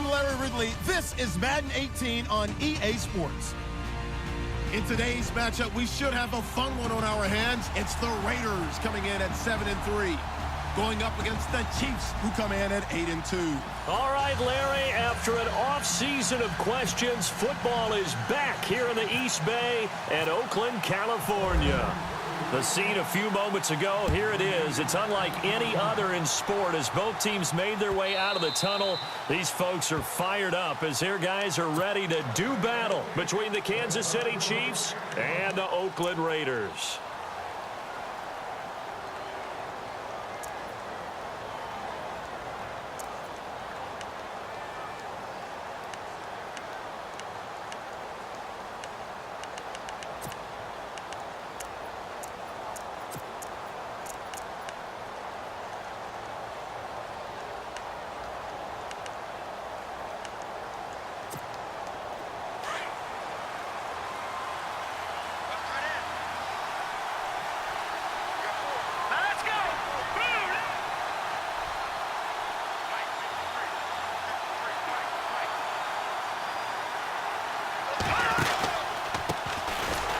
I'm Larry Ridley. This is Madden 18 on EA Sports. In today's matchup, we should have a fun one on our hands. It's the Raiders coming in at 7-3, going up against the Chiefs, who come in at 8-2. All right, Larry, after an off-season of questions, football is back here in the East Bay at Oakland, California. The scene a few moments ago, here it is. It's unlike any other in sport as both teams made their way out of the tunnel. These folks are fired up as their guys are ready to do battle between the Kansas City Chiefs and the Oakland Raiders.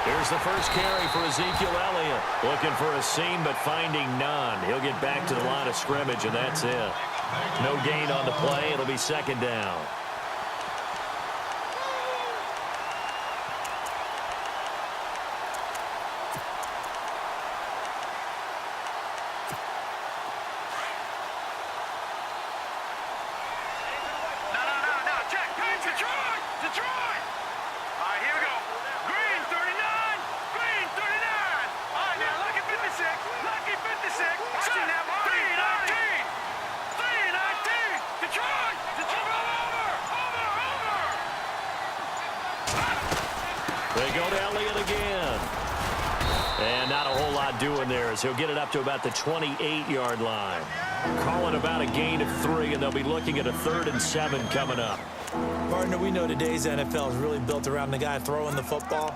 Here's the first carry for Ezekiel Elliott. Looking for a seam, but finding none. He'll get back to the line of scrimmage, and that's it. No gain on the play. It'll be second down. They go to Elliott again. And not a whole lot doing there as he'll get it up to about the 28-yard line. Calling about a gain of 3, and they'll be looking at a 3rd and 7 coming up. Partner, we know today's NFL is really built around the guy throwing the football.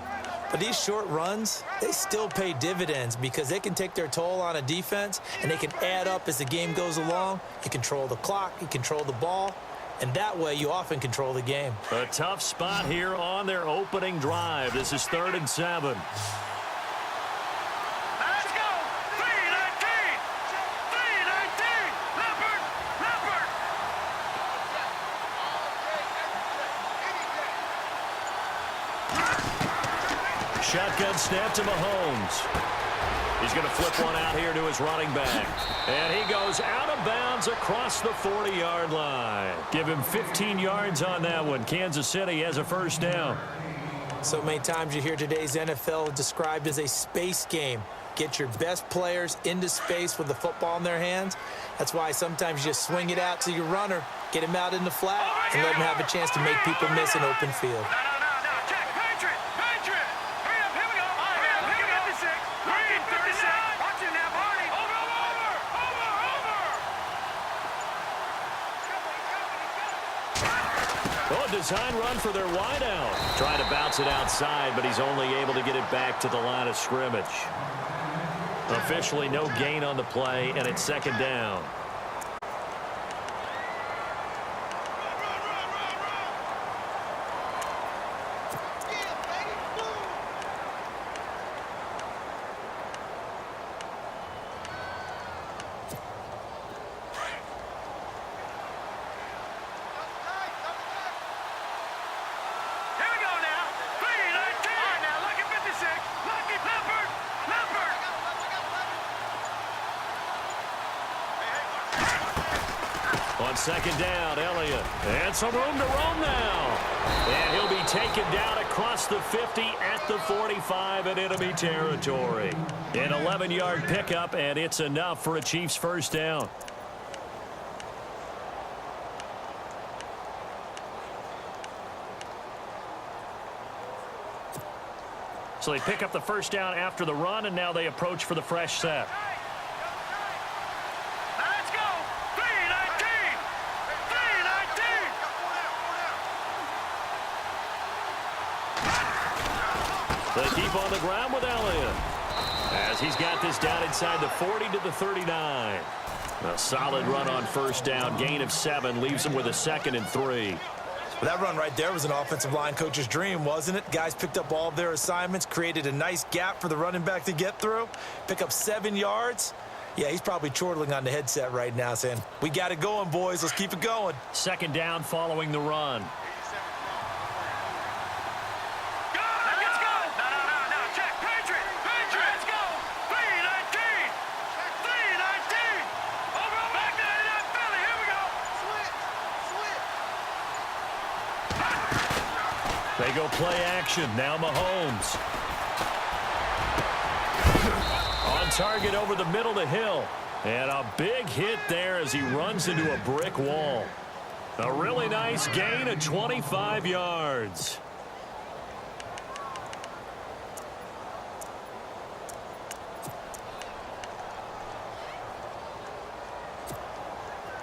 But these short runs, they still pay dividends because they can take their toll on a defense, and they can add up as the game goes along. You control the clock, you control the ball. And that way, you often control the game. A tough spot here on their opening drive. This is 3rd and 7. Let's go! 3-19! 3-19! Leopard! Leopard! Shotgun snap to Mahomes. He's going to flip one out here to his running back. And he goes out of bounds across the 40-yard line. Give him 15 yards on that one. Kansas City has a first down. So many times you hear today's NFL described as a space game. Get your best players into space with the football in their hands. That's why sometimes you just swing it out to your runner, get him out in the flat, and let him have a chance to make people miss an open field. Design run for their wideout. Trying to bounce it outside, but he's only able to get it back to the line of scrimmage. Officially no gain on the play, and it's second down. On second down, Elliott. And some room to roam now. And he'll be taken down across the 50 at the 45 in enemy territory. An 11-yard pickup, and it's enough for a Chiefs first down. So they pick up the first down after the run, and now they approach for the fresh set. Let's go! 3-19! 3-19! They keep on the ground with Elliott as he's got this down inside the 40 to the 39. A solid run on first down. Gain of 7 leaves him with a 2nd and 3. Well, that run right there was an offensive line coach's dream, wasn't it? Guys picked up all of their assignments, created a nice gap for the running back to get through, pick up 7 yards. Yeah, he's probably chortling on the headset right now saying, we got it going, boys. Let's keep it going. 2nd down following the run. They go play action. Now Mahomes. On target over the middle to Hill. And a big hit there as he runs into a brick wall. A really nice gain of 25 yards.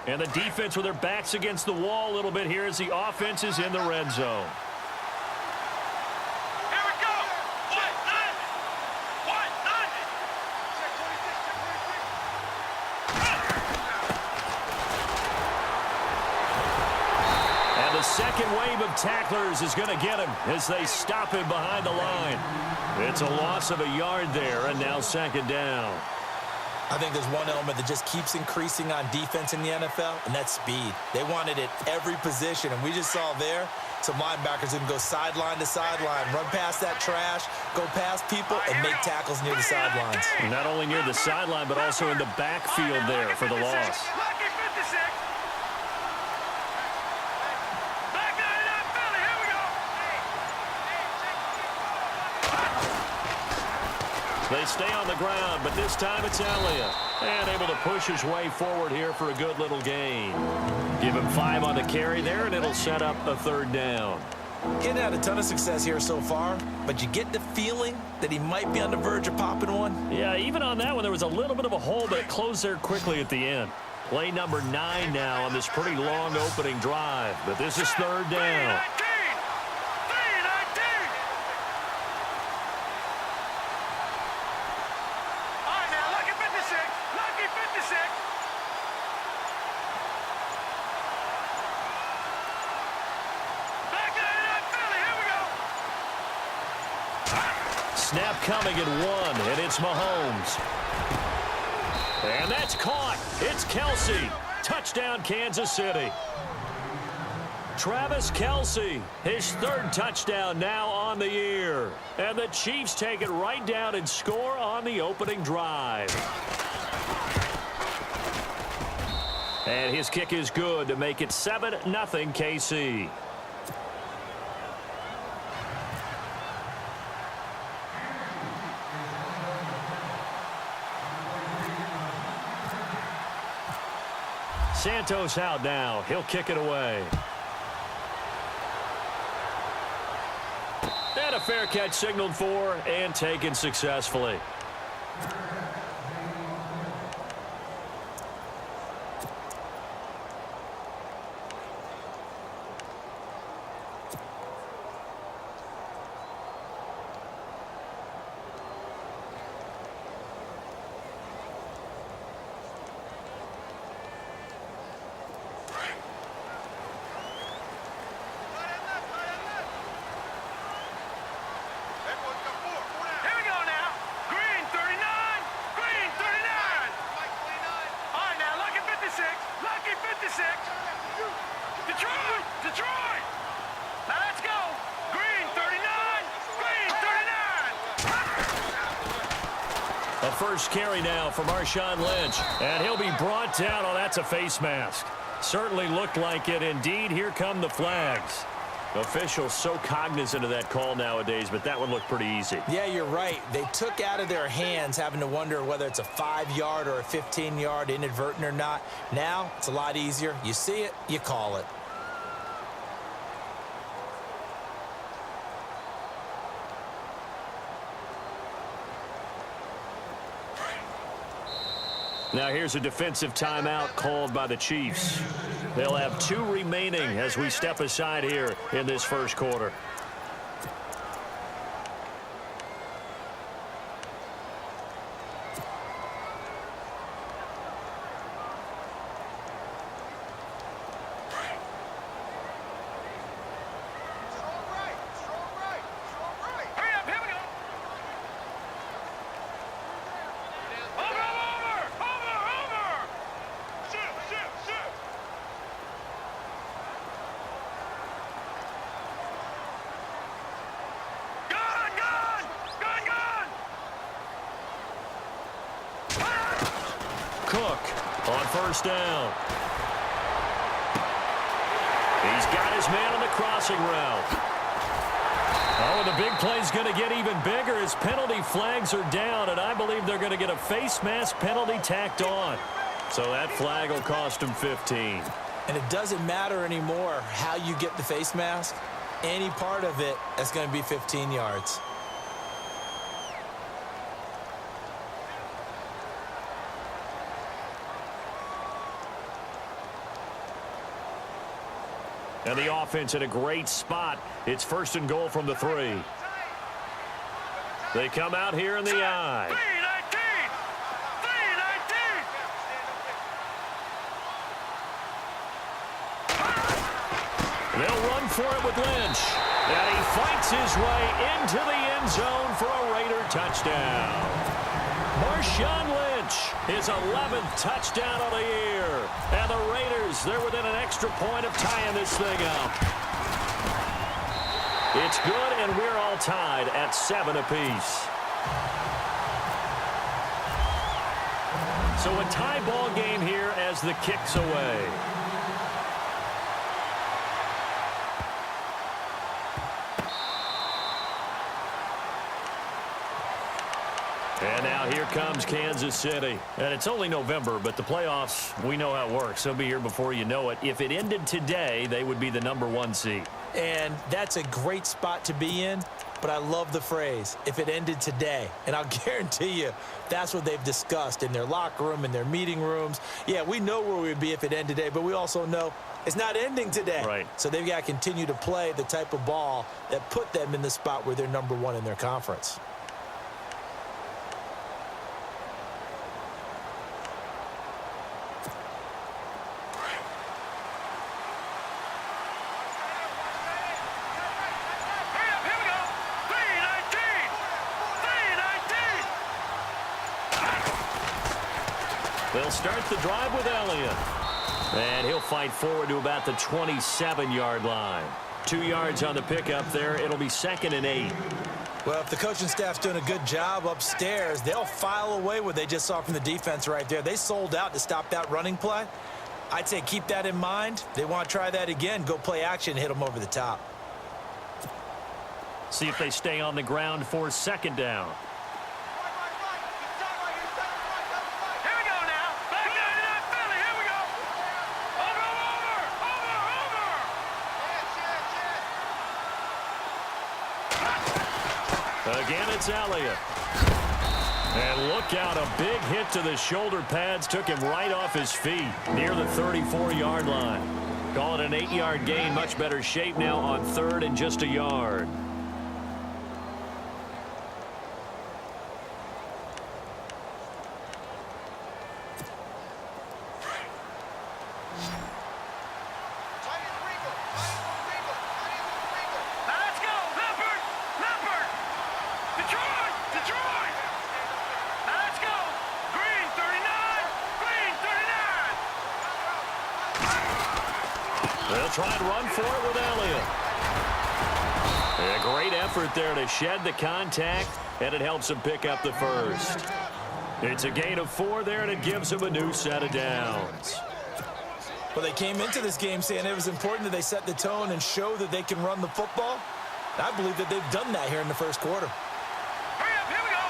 And the defense with their backs against the wall a little bit here as the offense is in the red zone. Second wave of tacklers is going to get him as they stop him behind the line. It's a loss of a yard there, and now 2nd down. I think there's one element that just keeps increasing on defense in the NFL, and that's speed. They want it at every position, and we just saw there some linebackers who can go sideline to sideline, run past that trash, go past people, and make tackles near the sidelines. Not only near the sideline, but also in the backfield there for the loss. They stay on the ground, but this time it's Elliott. And able to push his way forward here for a good little gain. Give him 5 on the carry there, and it'll set up a 3rd down. He hadn't had a ton of success here so far, but you get the feeling that he might be on the verge of popping one. Yeah, even on that one, there was a little bit of a hole, but it closed there quickly at the end. Play number 9 now on this pretty long opening drive, but this is 3rd down. Snap coming at 1, and it's Mahomes. And that's caught. It's Kelce. Touchdown, Kansas City. Travis Kelce, his 3rd touchdown now on the year. And the Chiefs take it right down and score on the opening drive. And his kick is good to make it 7-0 KC. Santos out now. He'll kick it away. And a fair catch signaled for and taken successfully. Detroit! Now let's go! Green 39! Green 39! A first carry now for Marshawn Lynch. And he'll be brought down. Oh, that's a face mask. Certainly looked like it. Indeed, here come the flags. Officials so cognizant of that call nowadays, but that one looked pretty easy. Yeah, you're right. They took out of their hands having to wonder whether it's a 5-yard or a 15-yard inadvertent or not. Now, it's a lot easier. You see it, you call it. Now here's a defensive timeout called by the Chiefs. They'll have 2 remaining as we step aside here in this first quarter. Cook on first down. He's got his man on the crossing route. Oh, and the big play's going to get even bigger as penalty flags are down, and I believe they're going to get a face mask penalty tacked on. So that flag will cost him 15. And it doesn't matter anymore how you get the face mask. Any part of it, that's going to be 15 yards. And the offense in a great spot. It's first and goal from the 3. They come out here in the I. 3-19! They'll run for it with Lynch. And he fights his way into the end zone for a Raider touchdown. Marshawn Lynch, his 11th touchdown of the year. And the Raiders, they're within an extra point of tying this thing up. It's good, and we're all tied at 7 apiece. So a tie ball game here as the kick's away. And now here comes Kansas City. And it's only November, but the playoffs, we know how it works. They'll be here before you know it. If it ended today, they would be the #1 seed. And that's a great spot to be in, but I love the phrase, if it ended today. And I'll guarantee you, that's what they've discussed in their locker room, in their meeting rooms. Yeah, we know where we'd be if it ended today, but we also know it's not ending today. Right. So they've got to continue to play the type of ball that put them in the spot where they're #1 in their conference. They'll start the drive with Elliott. And he'll fight forward to about the 27-yard line. 2 yards on the pickup there. It'll be 2nd and 8. Well, if the coaching staff's doing a good job upstairs, they'll file away what they just saw from the defense right there. They sold out to stop that running play. I'd say keep that in mind. They want to try that again. Go play action, hit them over the top. See if they stay on the ground for 2nd down. Again, it's Elliott. And look out, a big hit to the shoulder pads took him right off his feet near the 34-yard line. Call it an 8-yard gain, much better shape now on 3rd and just a yard. They'll try and run for it with Elliott. A great effort there to shed the contact, and it helps him pick up the first. It's a gain of 4 there, and it gives him a new set of downs. Well, they came into this game saying it was important that they set the tone and show that they can run the football. I believe that they've done that here in the first quarter. Hurry up, here we go.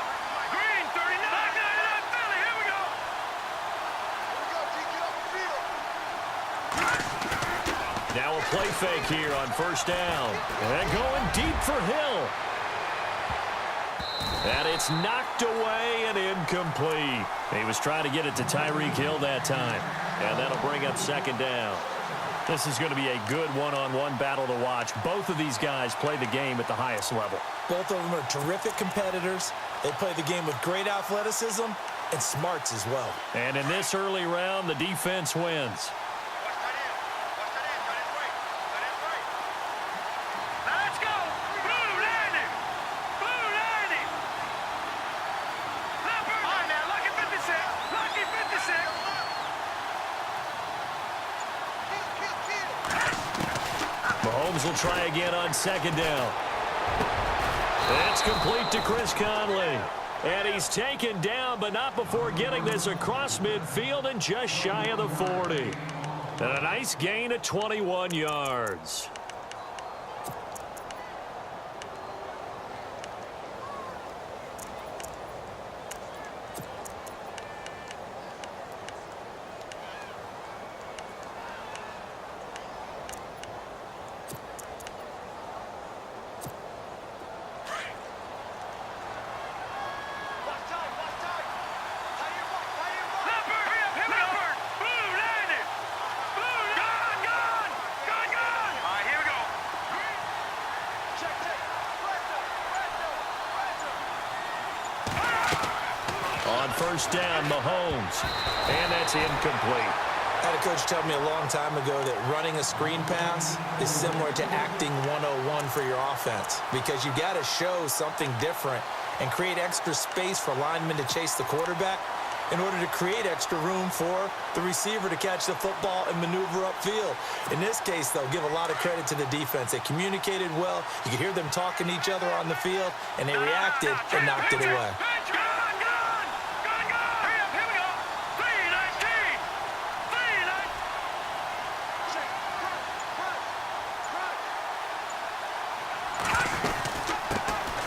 Green, 39. Philly, here we go. Now a play fake here on first down. And going deep for Hill. And it's knocked away and incomplete. He was trying to get it to Tyreek Hill that time. And that'll bring up 2nd down. This is going to be a good one-on-one battle to watch. Both of these guys play the game at the highest level. Both of them are terrific competitors. They play the game with great athleticism and smarts as well. And in this early round, the defense wins. Let's go. Blue landing. Blue landing. Leopard. On now, lucky 56. Lucky 56. Mahomes will try again on 2nd down. It's complete to Chris Conley. And he's taken down, but not before getting this across midfield and just shy of the 40. And a nice gain of 21 yards. On first down, Mahomes. And that's incomplete. I had a coach tell me a long time ago that running a screen pass is similar to acting 101 for your offense, because you got to show something different and create extra space for linemen to chase the quarterback in order to create extra room for the receiver to catch the football and maneuver upfield. In this case, though, give a lot of credit to the defense. They communicated well. You could hear them talking to each other on the field, and they reacted and knocked it away.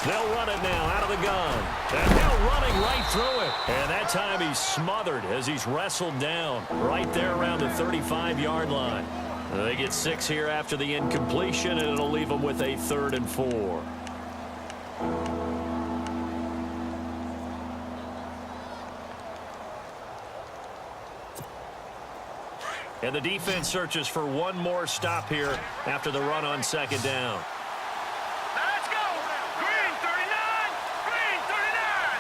They'll run it now out of the gun. And now running right through it. And that time he's smothered as he's wrestled down right there around the 35-yard line. They get 6 here after the incompletion, and it'll leave them with a 3rd and 4. And the defense searches for one more stop here after the run on second down. Let's go! Green 39! Green 39!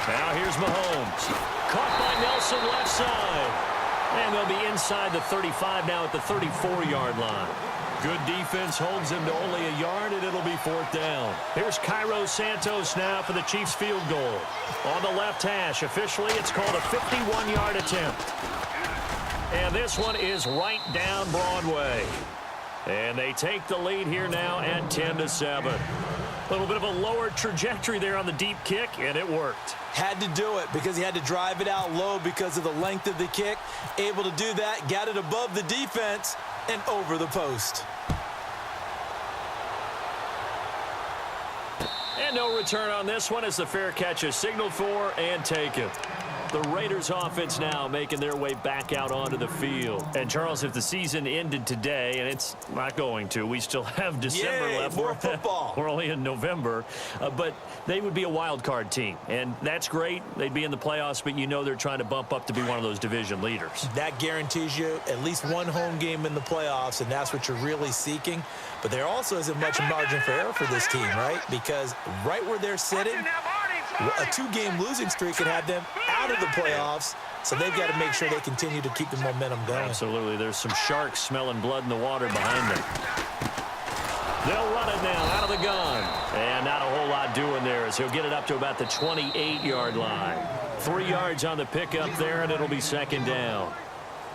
Now here's Mahomes. Caught by Nelson left side. And they'll be inside the 35 now at the 34-yard line. Good defense holds him to only a yard, and it'll be 4th down. Here's Cairo Santos now for the Chiefs field goal. On the left hash, officially it's called a 51-yard attempt. And this one is right down Broadway. And they take the lead here now at 10-7. A little bit of a lower trajectory there on the deep kick, and it worked. Had to do it because he had to drive it out low because of the length of the kick. Able to do that, got it above the defense and over the post. And no return on this one as the fair catch is signaled for and taken. The Raiders offense now making their way back out onto the field. And, Charles, if the season ended today, and it's not going to, we still have December left. More football. We're only in November. But they would be a wild card team. And that's great. They'd be in the playoffs, but you know they're trying to bump up to be one of those division leaders. That guarantees you at least one home game in the playoffs, and that's what you're really seeking. But there also isn't much margin for error for this team, right? Because right where they're sitting, a 2-game losing streak could have them out of the playoffs, so they've got to make sure they continue to keep the momentum going. Absolutely. There's some sharks smelling blood in the water behind them. They'll run it now out of the gun. And not a whole lot doing there as he'll get it up to about the 28-yard line. 3 yards on the pickup there, and it'll be 2nd down.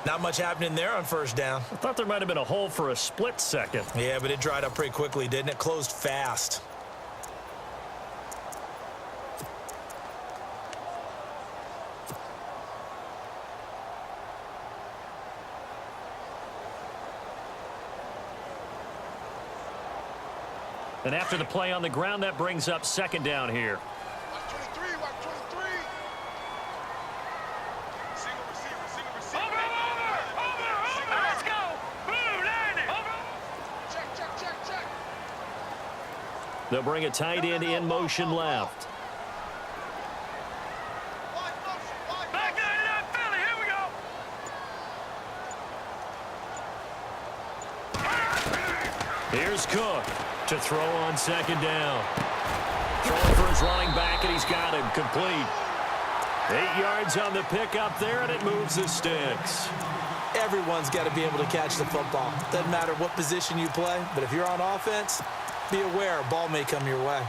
Not much happening there on first down. I thought there might have been a hole for a split second. Yeah, but it dried up pretty quickly, didn't it? Closed fast. And after the play on the ground, that brings up 2nd down here. Watch 23, watch 23. Single receiver. Over. Let's go. Blue, landing. Over. Check. They'll bring a tight end in motion left. Back to that Philly. Here we go. Here's Cook to throw on 2nd down. Throwing for his running back, and he's got him complete. 8 yards on the pickup there, and it moves the sticks. Everyone's got to be able to catch the football. Doesn't matter what position you play, but if you're on offense, be aware a ball may come your way.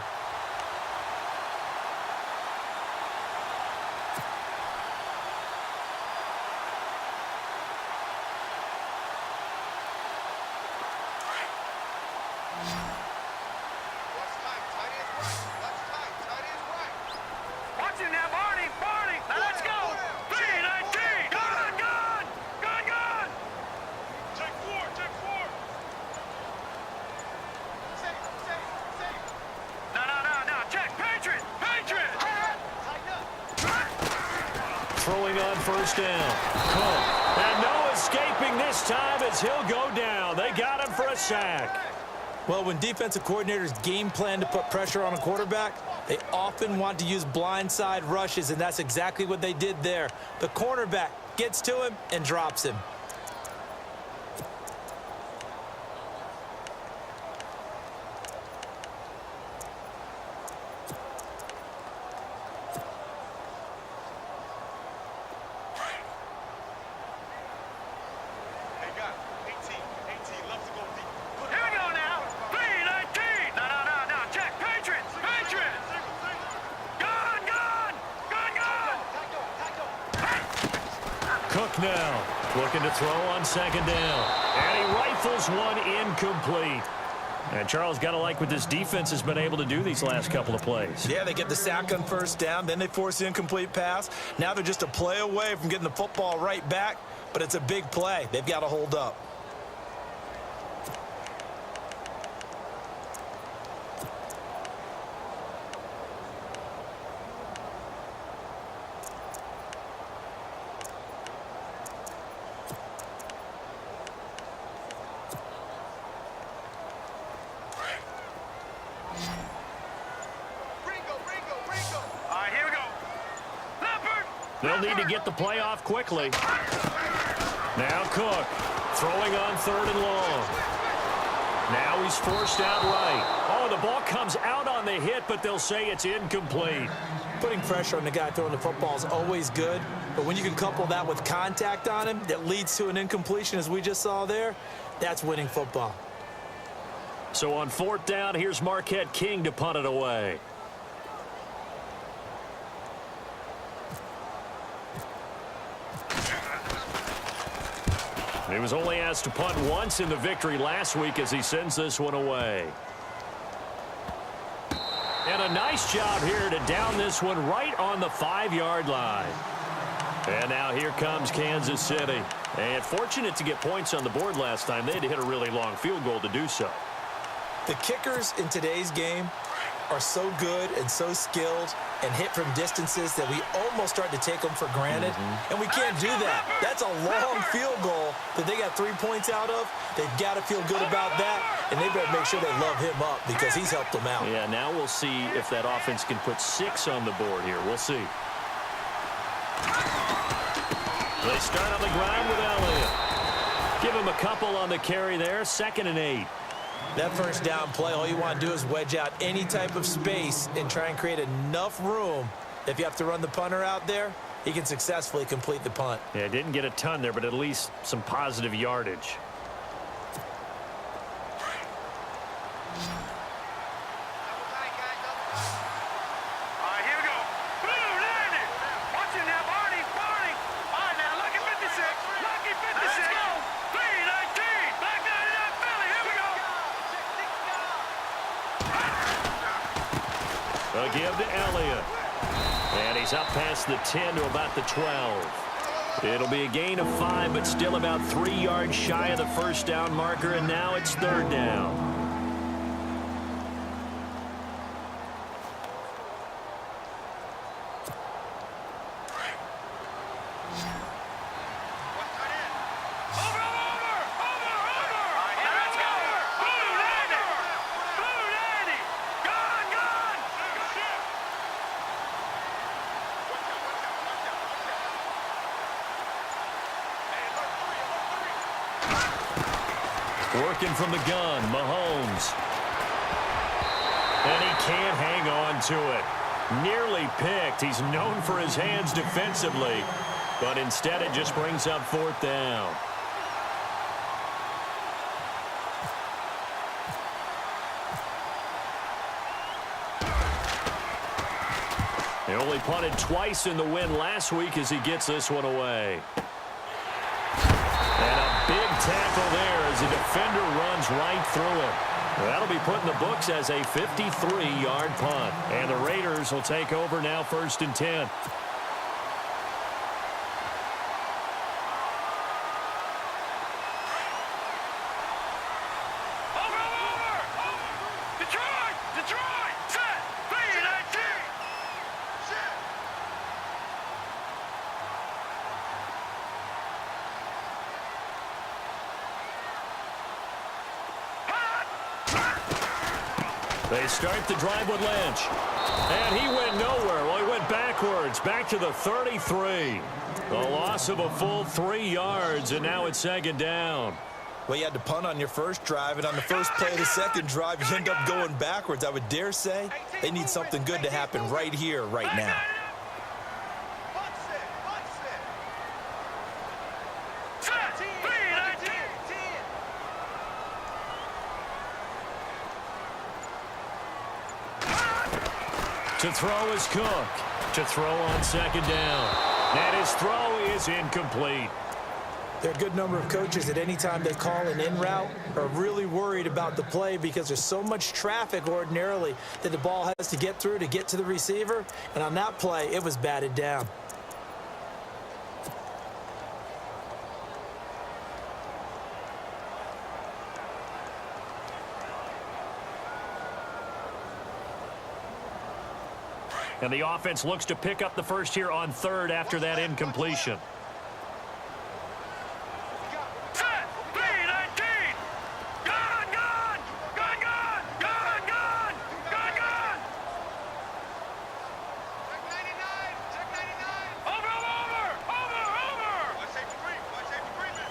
first down. Cook. And no escaping this time as he'll go down. They got him for a sack. Well, when defensive coordinators game plan to put pressure on a quarterback, they often want to use blindside rushes, and that's exactly what they did there. The cornerback gets to him and drops him. Cook now looking to throw on second down. And he rifles one incomplete. And Charles, got to like what this defense has been able to do these last couple of plays. Yeah, they get the sack on first down, then they force the incomplete pass. Now they're just a play away from getting the football right back, but it's a big play. They've got to hold up. They'll need to get the play off quickly. Now Cook throwing on third and long. Now he's forced out right. Oh, the ball comes out on the hit, but they'll say it's incomplete. Putting pressure on the guy throwing the football is always good, but when you can couple that with contact on him that leads to an incompletion, as we just saw there, that's winning football. So on fourth down, here's Marquette King to punt it away. He was only asked to punt once in the victory last week as he sends this one away. And a nice job here to down this one right on the 5-yard line. And now here comes Kansas City. And fortunate to get points on the board last time. They had to hit a really long field goal to do so. The kickers in today's game are so good and so skilled and hit from distances that we almost start to take them for granted. And we can't do that. That's a long field goal that they got 3 points out of. They've got to feel good about that, and they better make sure they love him up because he's helped them out. Yeah, now we'll see if that offense can put 6 on the board here. We'll see. They start on the ground with Elliott. Give him a couple on the carry there. 2nd and 8. That first down play, all you want to do is wedge out any type of space and try and create enough room. If you have to run the punter out there, he can successfully complete the punt. Yeah, didn't get a ton there, but at least some positive yardage. They'll give to Elliott. And he's up past the 10 to about the 12. It'll be a gain of 5, but still about 3 yards shy of the first down marker, and now it's 3rd down. Working from the gun, Mahomes. And he can't hang on to it. Nearly picked. He's known for his hands defensively, but instead it just brings up 4th down. He only punted twice in the win last week as he gets this one away. And a big tackle there as the defender runs right through him. That'll be put in the books as a 53-yard punt. And the Raiders will take over now 1st and 10. They start the drive with Lynch. And he went nowhere. Well, he went backwards, back to the 33. A loss of a full 3 yards, and now it's second down. Well, you had to punt on your first drive, and on the first play of the second drive, you end up going backwards. I would dare say they need something good to happen right here, right now. To throw is Cook. To throw on second down. And his throw is incomplete. There are a good number of coaches at any time they call an in route are really worried about the play because there's so much traffic ordinarily that the ball has to get through to get to the receiver. And on that play, it was batted down. And the offense looks to pick up the first here on third after that incompletion.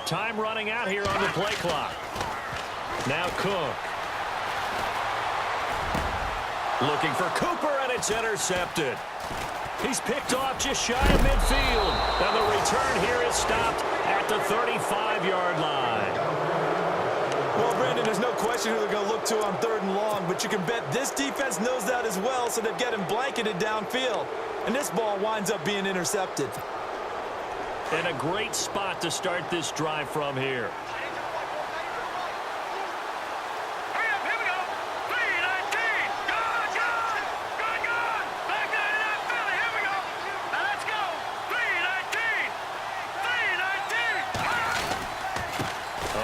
Time running out here on the play clock. Now Cook. Looking for Cooper, and it's intercepted. He's picked off just shy of midfield. And the return here is stopped at the 35-yard line. Well, Brandon, there's no question who they're going to look to on third and long, but you can bet this defense knows that as well, so they've got him blanketed downfield. And this ball winds up being intercepted. And a great spot to start this drive from here.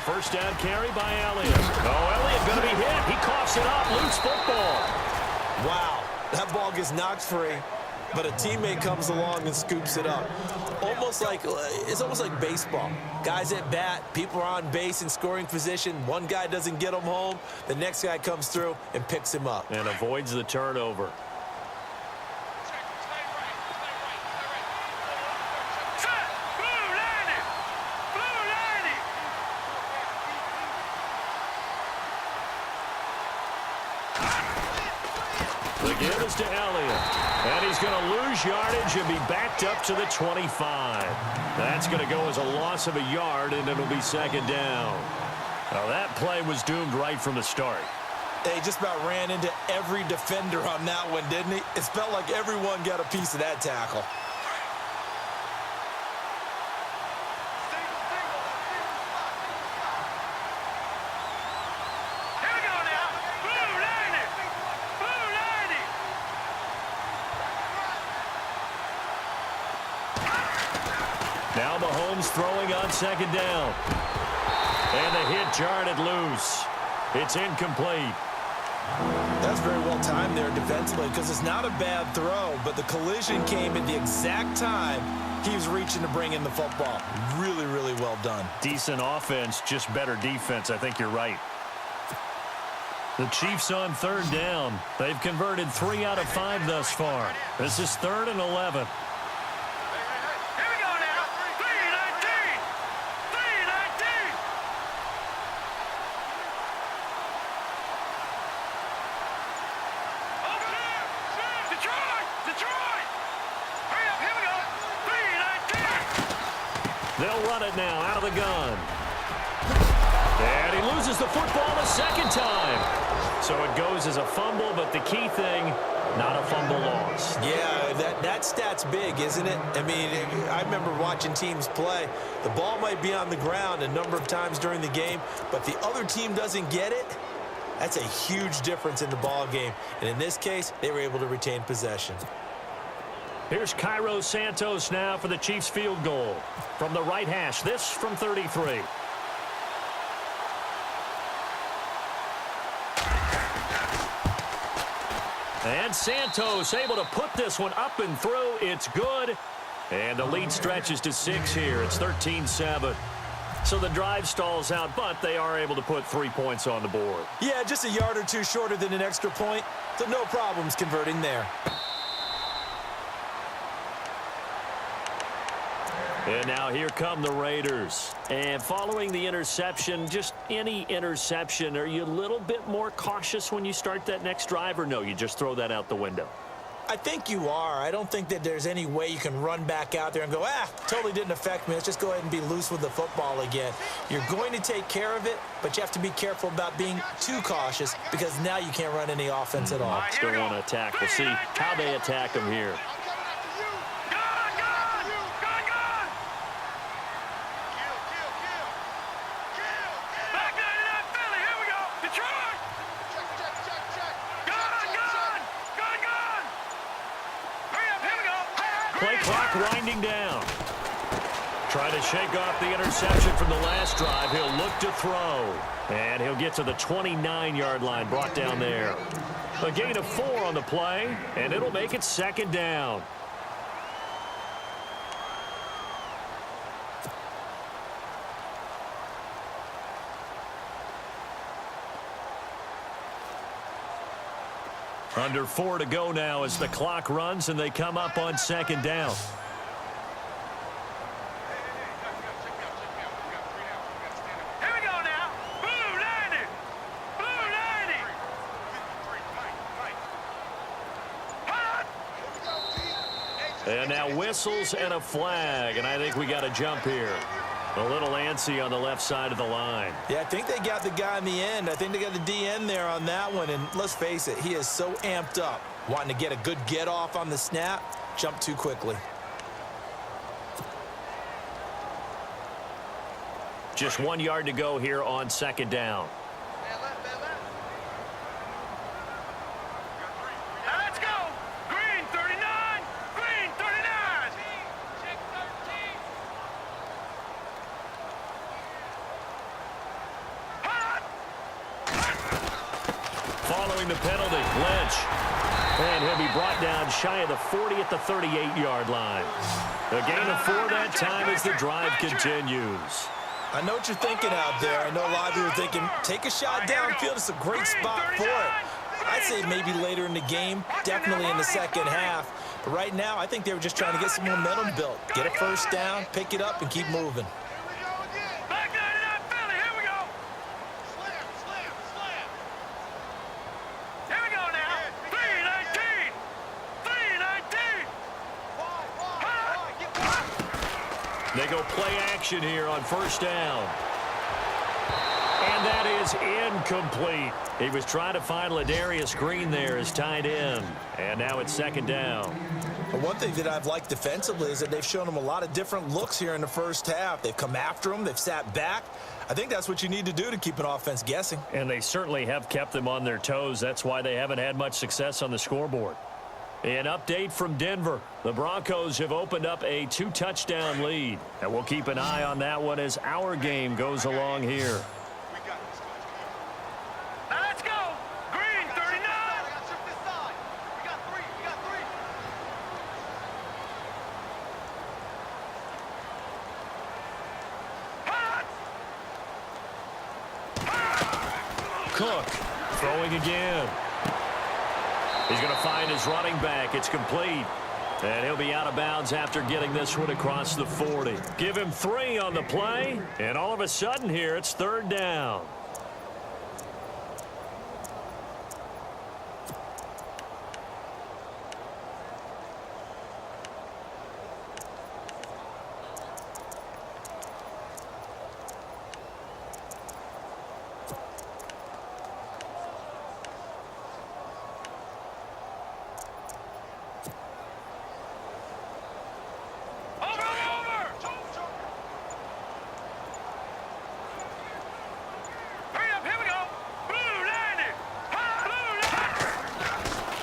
First down carry by Elliott. Oh, Elliott going to be hit. He coughs it up. Loose football. Wow. That ball gets knocked free, but a teammate comes along and scoops it up. It's almost like baseball. Guys at bat, people are on base in scoring position. One guy doesn't get him home. The next guy comes through and picks him up. And avoids the turnover. The give is to Elliott. And he's going to lose yardage and be backed up to the 25. That's going to go as a loss of a yard, and it'll be second down. Now, that play was doomed right from the start. He just about ran into every defender on that one, didn't he? It felt like everyone got a piece of that tackle. Now Mahomes throwing on second down. And the hit jarred loose. It's incomplete. That's very well timed there defensively because it's not a bad throw, but the collision came at the exact time he was reaching to bring in the football. Really, really well done. Decent offense, just better defense. I think you're right. The Chiefs on third down. They've converted 3 out of 5 thus far. This is 3rd and 11. They'll run it now out of the gun. And he loses the football a second time. So it goes as a fumble, but the key thing, not a fumble loss. Yeah, that stat's big, isn't it? I mean, I remember watching teams play. The ball might be on the ground a number of times during the game, but the other team doesn't get it. That's a huge difference in the ball game. And in this case, they were able to retain possession. Here's Cairo Santos now for the Chiefs field goal. From the right hash, this from 33. And Santos able to put this one up and through. It's good. And the lead stretches to 6 here. It's 13-7. So the drive stalls out, but they are able to put 3 points on the board. Yeah, just a yard or two shorter than an extra point, so no problems converting there. And now here come the Raiders. And following the interception, just any interception, are you a little bit more cautious when you start that next drive, or no, you just throw that out the window? I think you are. I don't think that there's any way you can run back out there and go, totally didn't affect me. Let's just go ahead and be loose with the football again. You're going to take care of it, but you have to be careful about being too cautious because now you can't run any offense at all. Still want to attack. We'll see how they attack them here. Play clock winding down. Trying to shake off the interception from the last drive. He'll look to throw. And he'll get to the 29-yard line, brought down there. A gain of 4 on the play, and it'll make it 2nd down. Under 4 to go now as the clock runs and they come up on 2nd down. Here we go now. Blue 90. Blue 90. And now whistles and a flag, and I think we got a jump here. A little antsy on the left side of the line. Yeah, I think they got the guy in the end. I think they got the DN there on that one. And let's face it, he is so amped up, wanting to get a good get off on the snap, jump too quickly. Just 1 yard to go here on 2nd down. Let's go. Green 39. Green 39. Following the penalty, Lynch. And he'll be brought down shy of the 40 at the 38-yard line. A gain of 4 that time as the drive continues. I know what you're thinking out there. I know a lot of you are thinking, take a shot downfield. It's a great spot for it. I'd say maybe later in the game, definitely in the second half. But right now, I think they were just trying to get some momentum built. Get a first down, pick it up, and keep moving. Back 99 Philly. Here we go. Here we go now. 319. 319. They go play action here on 1st down. And that is incomplete. He was trying to find Ladarius Green there as tight end. And now it's 2nd down. But one thing that I've liked defensively is that they've shown him a lot of different looks here in the first half. They've come after him. They've sat back. I think that's what you need to do to keep an offense guessing. And they certainly have kept them on their toes. That's why they haven't had much success on the scoreboard. An update from Denver. The Broncos have opened up a 2-touchdown lead. And we'll keep an eye on that one as our game goes along here. Now let's go. Green 39. Cook throwing again. He's going to find his running back. It's complete. And he'll be out of bounds after getting this one across the 40. Give him 3 on the play. And all of a sudden here, it's 3rd down.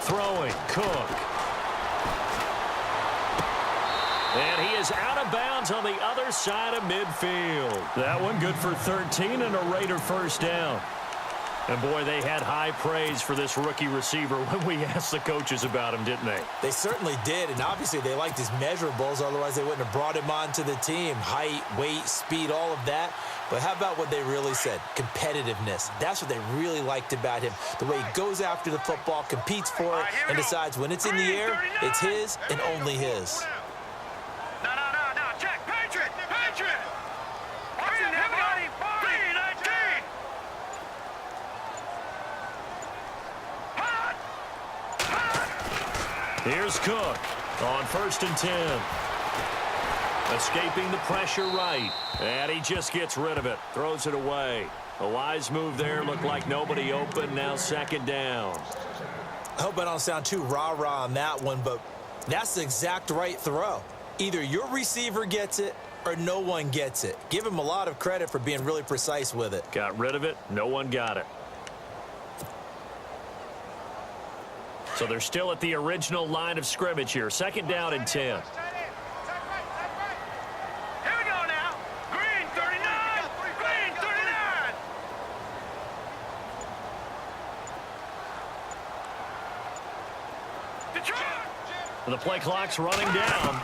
Throwing, Cook. And he is out of bounds on the other side of midfield. That one good for 13 and a Raider 1st down. And, boy, they had high praise for this rookie receiver when we asked the coaches about him, didn't they? They certainly did, and obviously they liked his measurables. Otherwise, they wouldn't have brought him onto the team. Height, weight, speed, all of that. But how about what they really said? Competitiveness. That's what they really liked about him. The way he goes after the football, competes for it, and decides when it's in the air, it's his and only his. No, check. Patriot. What's in there, buddy? 19. Here's Cook on 1st and 10. Escaping the pressure right. And he just gets rid of it. Throws it away. A wise move there. Looked like nobody open. Now 2nd down. I hope I don't sound too rah-rah on that one, but that's the exact right throw. Either your receiver gets it or no one gets it. Give him a lot of credit for being really precise with it. Got rid of it. No one got it. So they're still at the original line of scrimmage here. 2nd down and 10. Here we go now. Green 39. Green 39. Detroit. The play clock's running down.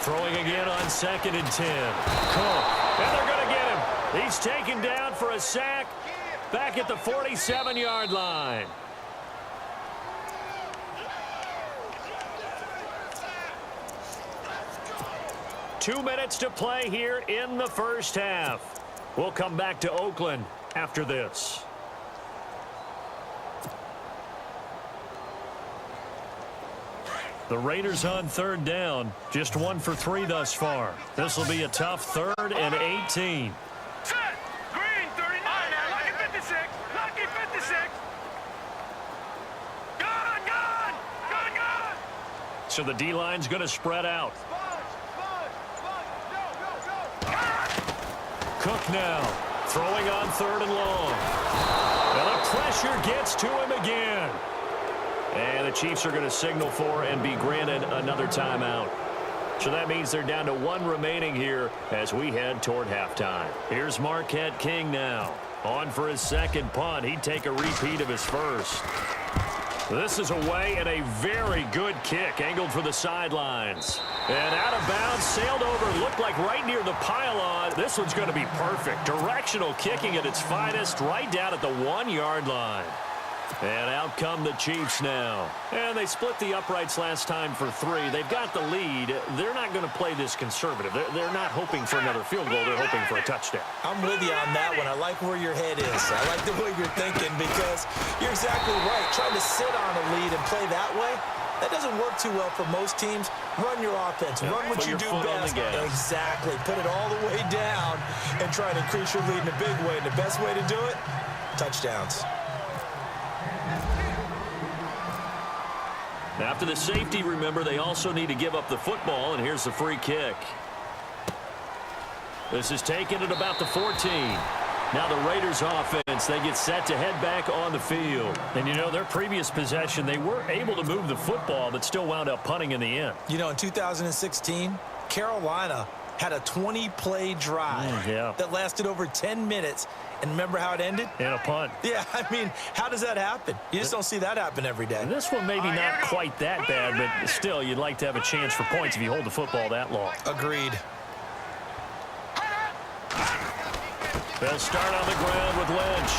Throwing again on 2nd and 10. Cook. And they're going to get him. He's taken down for a sack back at the 47-yard line. Two minutes to play here in the first half. We'll come back to Oakland after this. The Raiders on 3rd down. Just 1 for 3 thus far. This will be a tough 3rd and 18. Set. Green 39. Now, lucky 56. Lucky 56. Gone. So the D-line's going to spread out. Cook now, throwing on 3rd and long. And the pressure gets to him again. And the Chiefs are going to signal for and be granted another timeout. So that means they're down to 1 remaining here as we head toward halftime. Here's Marquette King now. On for his 2nd punt. He'd take a repeat of his first. This is away and a very good kick angled for the sidelines. And out of bounds, sailed over, looked like right near the pylon. This one's going to be perfect. Directional kicking at its finest, right down at the 1-yard line. And out come the Chiefs now. And they split the uprights last time for 3. They've got the lead. They're not going to play this conservative. They're not hoping for another field goal. They're hoping for a touchdown. I'm with you on that one. I like where your head is. I like the way you're thinking because you're exactly right. Trying to sit on a lead and play that way, that doesn't work too well for most teams. Run your offense. Run what you do best. Exactly. Put it all the way down and try to increase your lead in a big way. And the best way to do it, touchdowns. After the safety, remember, they also need to give up the football, and here's the free kick. This is taken at about the 14. Now the Raiders offense, they get set to head back on the field. And, you know, their previous possession, they were able to move the football, but still wound up punting in the end. You know, in 2016, Carolina had a 20-play drive that lasted over 10 minutes. And remember how it ended? In a punt. Yeah, I mean, how does that happen? You just don't see that happen every day. And this one maybe not quite that bad, but still, you'd like to have a chance for points if you hold the football that long. Agreed. They'll start on the ground with Lynch.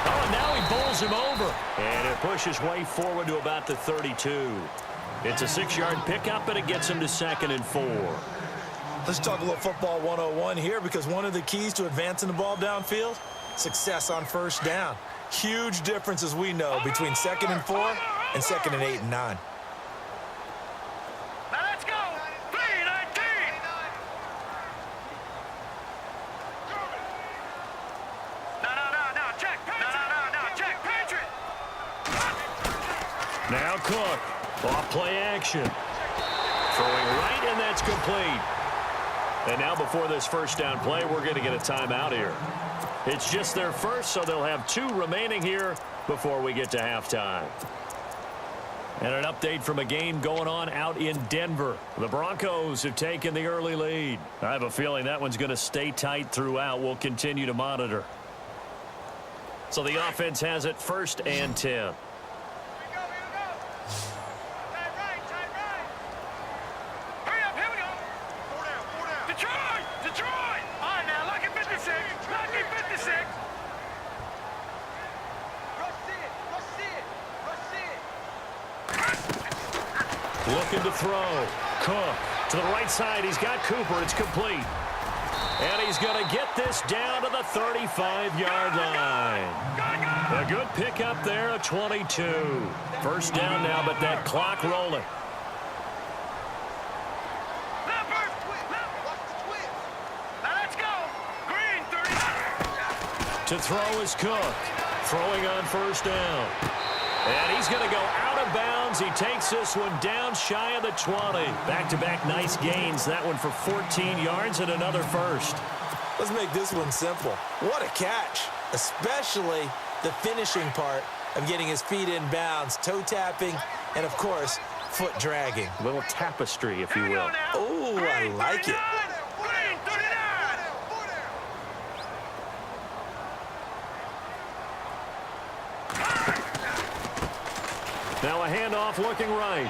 Oh, and now he bowls him over. And it pushes way forward to about the 32. It's a 6-yard pickup, and it gets him to 2nd and 4. Let's talk a little football 101 here because one of the keys to advancing the ball downfield, success on 1st down. Huge difference, as we know, between 2nd and 4 and 2nd and 8 and 9. Now let's go. 3-19. No, check. No, check. Patriot. Now Cook, off play action. Throwing right, and that's complete. And now before this 1st down play, we're going to get a timeout here. It's just their first, so they'll have 2 remaining here before we get to halftime. And an update from a game going on out in Denver. The Broncos have taken the early lead. I have a feeling that one's going to stay tight throughout. We'll continue to monitor. So the offense has it 1st and 10. Here we go. Tight right. Hurry up, here we go. Detroit. All right, now, lucky 56. Looking to throw. Cook to the right side. He's got Cooper. It's complete. And he's going to get this down to the 35-yard line. A good pickup there, a 22. First down now, but that clock rolling. Let's go. Green 39. To throw is Cook. Throwing on first down. And he's going to go out of bounds. He takes this one down shy of the 20. Back-to-back nice gains. That one for 14 yards and another first. Let's make this one simple. What a catch, especially the finishing part of getting his feet in bounds, toe tapping, and, of course, foot dragging. A little tapestry, if you will. Oh, I like it. Green 39. Now a handoff looking right.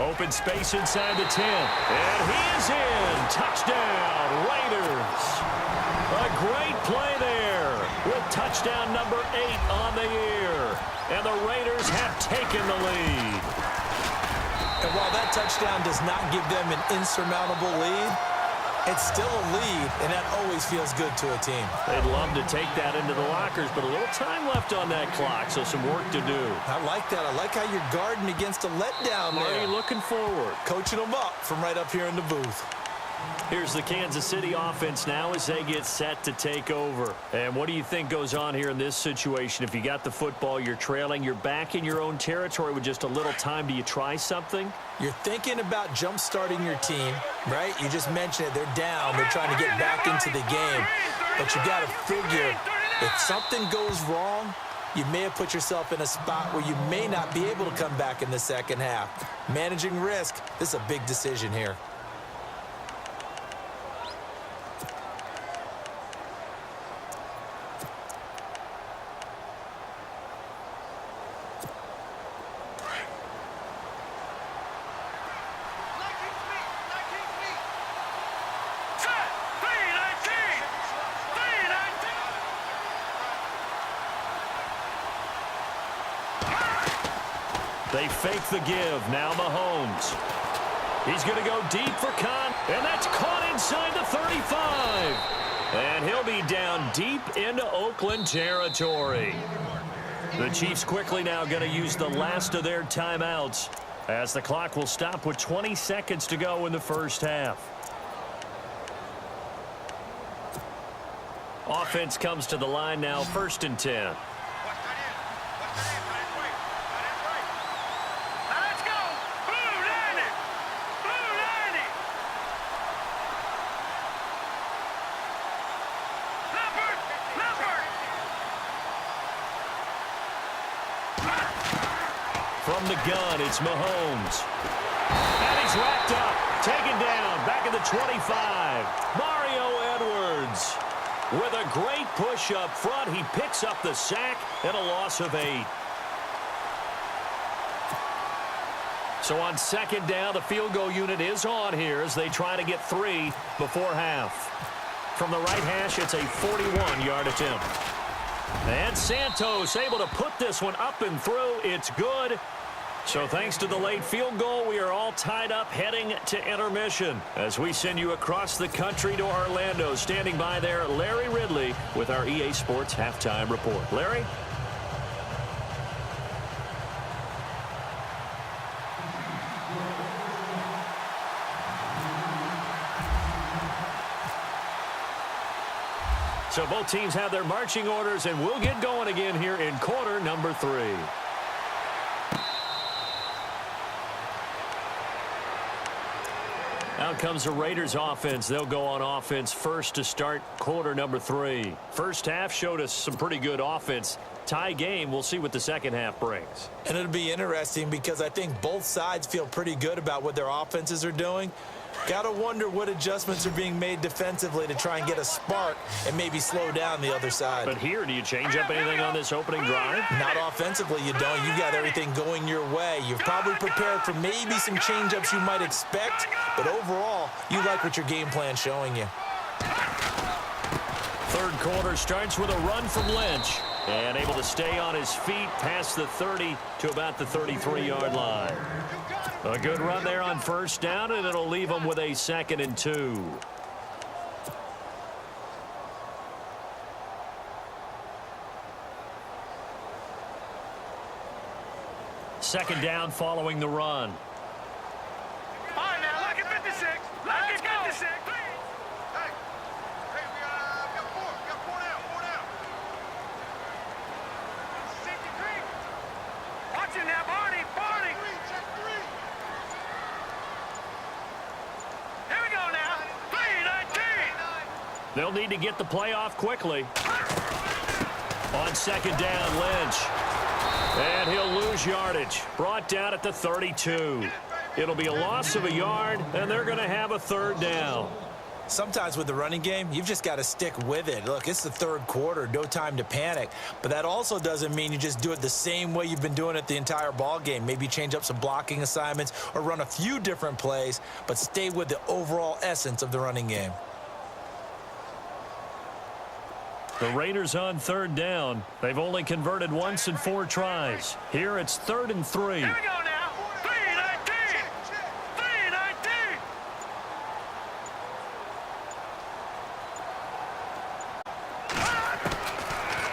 Open space inside the 10. And he is in. Touchdown, Raiders. A great play there with touchdown number 8 on the year. And the Raiders have taken the lead. And while that touchdown does not give them an insurmountable lead, it's still a lead, and that always feels good to a team. They'd love to take that into the lockers, but a little time left on that clock, so some work to do. I like that. I like how you're guarding against a letdown Marty there. looking forward. Coaching them up from right up here in the booth. Here's the Kansas City offense now as they get set to take over. And what do you think goes on here in this situation? If you got the football, you're trailing, you're back in your own territory with just a little time. Do you try something? You're thinking about jump-starting your team, right? You just mentioned it. They're down. They're trying to get back into the game. But you got to figure, if something goes wrong, you may have put yourself in a spot where you may not be able to come back in the second half. Managing risk, this is a big decision here. They fake the give. Now Mahomes. He's going to go deep for Khan, and that's caught inside the 35. And he'll be down deep into Oakland territory. The Chiefs quickly now going to use the last of their timeouts as the clock will stop with 20 seconds to go in the first half. Offense comes to the line now, 1st and 10. From the gun, it's Mahomes. And he's wrapped up, taken down, back at the 25. Mario Edwards with a great push up front. He picks up the sack and a loss of 8. So on 2nd down, the field goal unit is on here as they try to get 3 before half. From the right hash, it's a 41-yard attempt. And Santos able to put this one up and through. It's good. So thanks to the late field goal, we are all tied up heading to intermission as we send you across the country to Orlando. Standing by there, Larry Ridley with our EA Sports Halftime Report. Larry? So both teams have their marching orders, and we'll get going again here in quarter number 3. Out comes the Raiders offense. They'll go on offense first to start quarter number 3. First half showed us some pretty good offense. Tie game. We'll see what the second half brings. And it'll be interesting because I think both sides feel pretty good about what their offenses are doing. Got to wonder what adjustments are being made defensively to try and get a spark and maybe slow down the other side. But here, do you change up anything on this opening drive? Not offensively, you don't. You've got everything going your way. You've probably prepared for maybe some change-ups you might expect, but overall, you like what your game plan's showing you. Third quarter starts with a run from Lynch. And able to stay on his feet past the 30 to about the 33-yard line. A good run there on first down, and it'll leave him with a 2nd and 2. Second down following the run. All right, now, look at 56. Look at 56. Hey, we got 4. We got 4 down. 4 down. Safety 3. Watch it now, Barney. Barney. Check 3. Here we go now. 3-19. They'll need to get the play off quickly. On second down, Lynch. And he'll lose yardage. Brought down at the 32. It'll be a loss of a yard, and they're going to have a 3rd down. Sometimes with the running game, you've just got to stick with it. Look, it's the 3rd quarter, no time to panic. But that also doesn't mean you just do it the same way you've been doing it the entire ball game. Maybe change up some blocking assignments or run a few different plays, but stay with the overall essence of the running game. The Raiders on 3rd down. They've only converted once in 4 tries. Here it's 3rd and 3. Here we go now. 3-19. 3-19.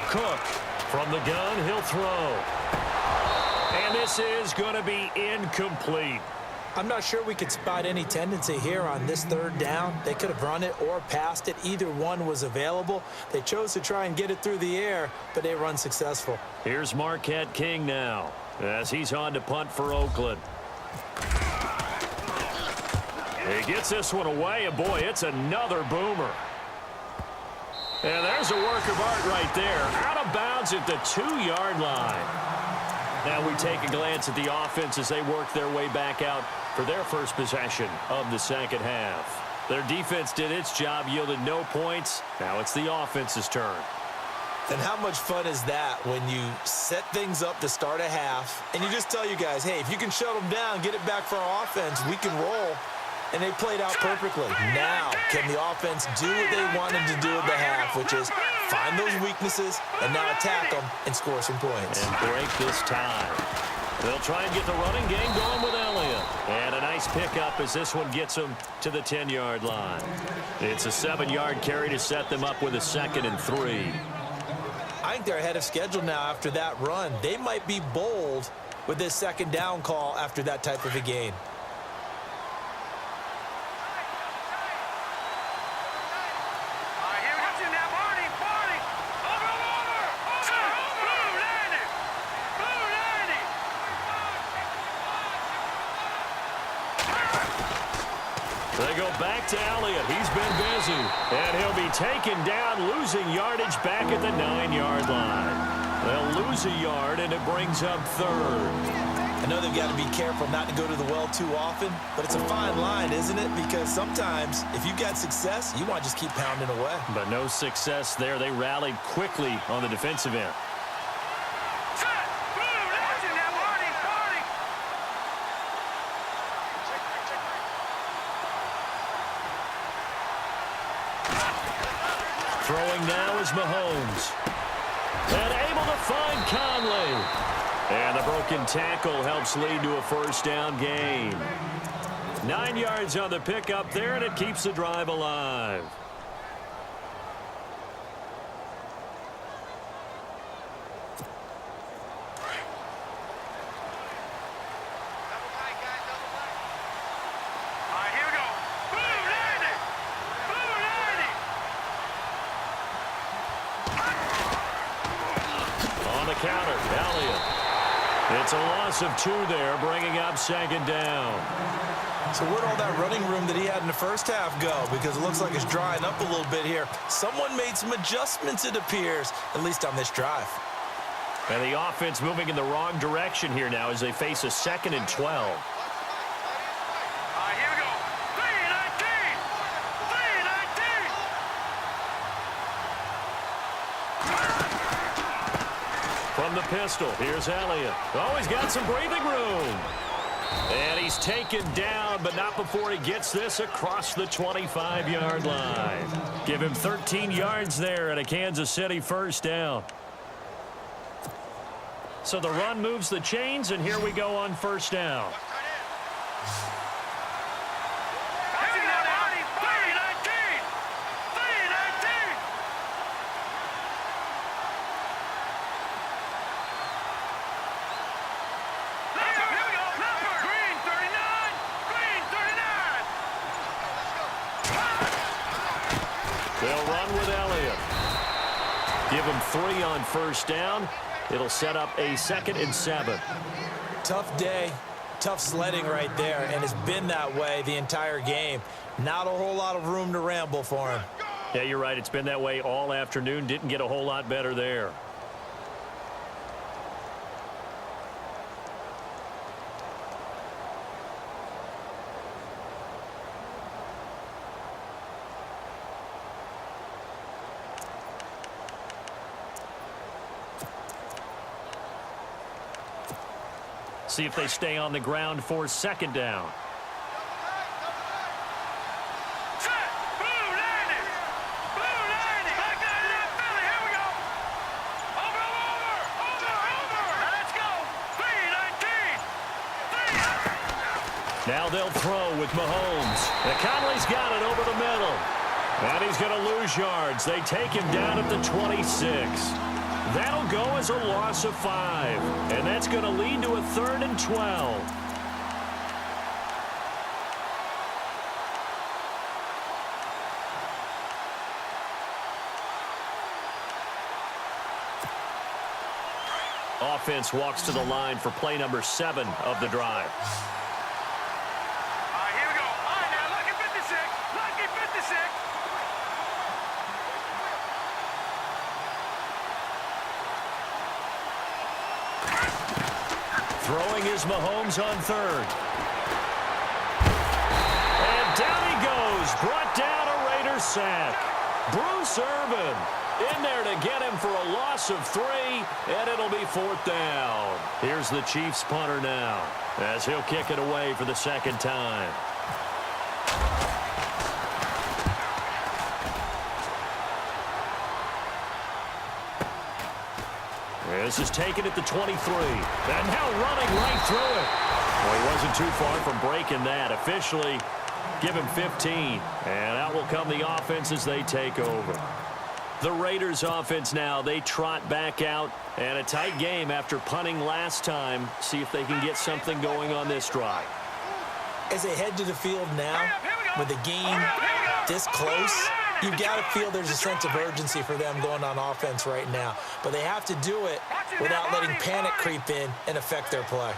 Cook from the gun, he'll throw. And this is going to be incomplete. I'm not sure we could spot any tendency here on this 3rd down. They could have run it or passed it. Either one was available. They chose to try and get it through the air, but they were unsuccessful. Here's Marquette King now as he's on to punt for Oakland. He gets this one away, and boy, it's another boomer. And there's a work of art right there. Out of bounds at the 2-yard line. Now we take a glance at the offense as they work their way back out for their first possession of the second half. Their defense did its job, yielded no points. Now it's the offense's turn. And how much fun is that when you set things up to start a half and you just tell you guys, hey, if you can shut them down, get it back for our offense, we can roll. And they played out perfectly. Now, can the offense do what they wanted to do at the half, which is find those weaknesses and now attack them and score some points. And break this tie. They'll try and get the running game going with Elliott. And a nice pickup as this one gets them to the 10-yard line. It's a 7-yard carry to set them up with a 2nd and 3. I think they're ahead of schedule now after that run. They might be bold with this 2nd down call after that type of a gain. They go back to Elliott. He's been busy. And he'll be taken down, losing yardage back at the 9-yard line. They'll lose a yard, and it brings up 3rd. I know they've got to be careful not to go to the well too often, but it's a fine line, isn't it? Because sometimes, if you've got success, you want to just keep pounding away. But no success there. They rallied quickly on the defensive end. Throwing now is Mahomes. And able to find Conley. And the broken tackle helps lead to a 1st down gain. 9 yards on the pickup there, and it keeps the drive alive. Counter, Elliott. It's a loss of 2 there, bringing up 2nd down. So where'd all that running room that he had in the first half go? Because it looks like it's drying up a little bit here. Someone made some adjustments, it appears, at least on this drive. And the offense moving in the wrong direction here now as they face a 2nd and 12. From the pistol, here's Elliott. Oh, he's got some breathing room. And he's taken down, but not before he gets this across the 25-yard line. Give him 13 yards there and a Kansas City 1st down. So the run moves the chains, and here we go on first down. They'll run with Elliott. Give him 3 on first down. It'll set up a 2nd and 7. Tough day, tough sledding right there, and it's been that way the entire game. Not a whole lot of room to ramble for him. Yeah, you're right. It's been that way all afternoon. Didn't get a whole lot better there. See if they stay on the ground for 2nd down. Now they'll throw with Mahomes. And Conley's got it over the middle. And he's going to lose yards. They take him down at the 26. That'll go as a loss of 5. And that's going to lead to a 3rd and 12. Offense walks to the line for play number 7 of the drive. Here we go. All right, now, lucky 56. Lucky 56. Throwing is Mahomes on 3rd. And down he goes. Brought down a Raider sack. Bruce Irvin in there to get him for a loss of 3, and it'll be 4th down. Here's the Chiefs punter now, as he'll kick it away for the 2nd time. This is taken at the 23. And now running right through it. Well, he wasn't too far from breaking that. Officially, give him 15. And out will come the offense as they take over. The Raiders offense now, they trot back out. And a tight game after punting last time. See if they can get something going on this drive. As they head to the field now, with the game this close, you've got to feel there's a sense of urgency for them going on offense right now. But they have to do it without letting panic creep in and affect their play.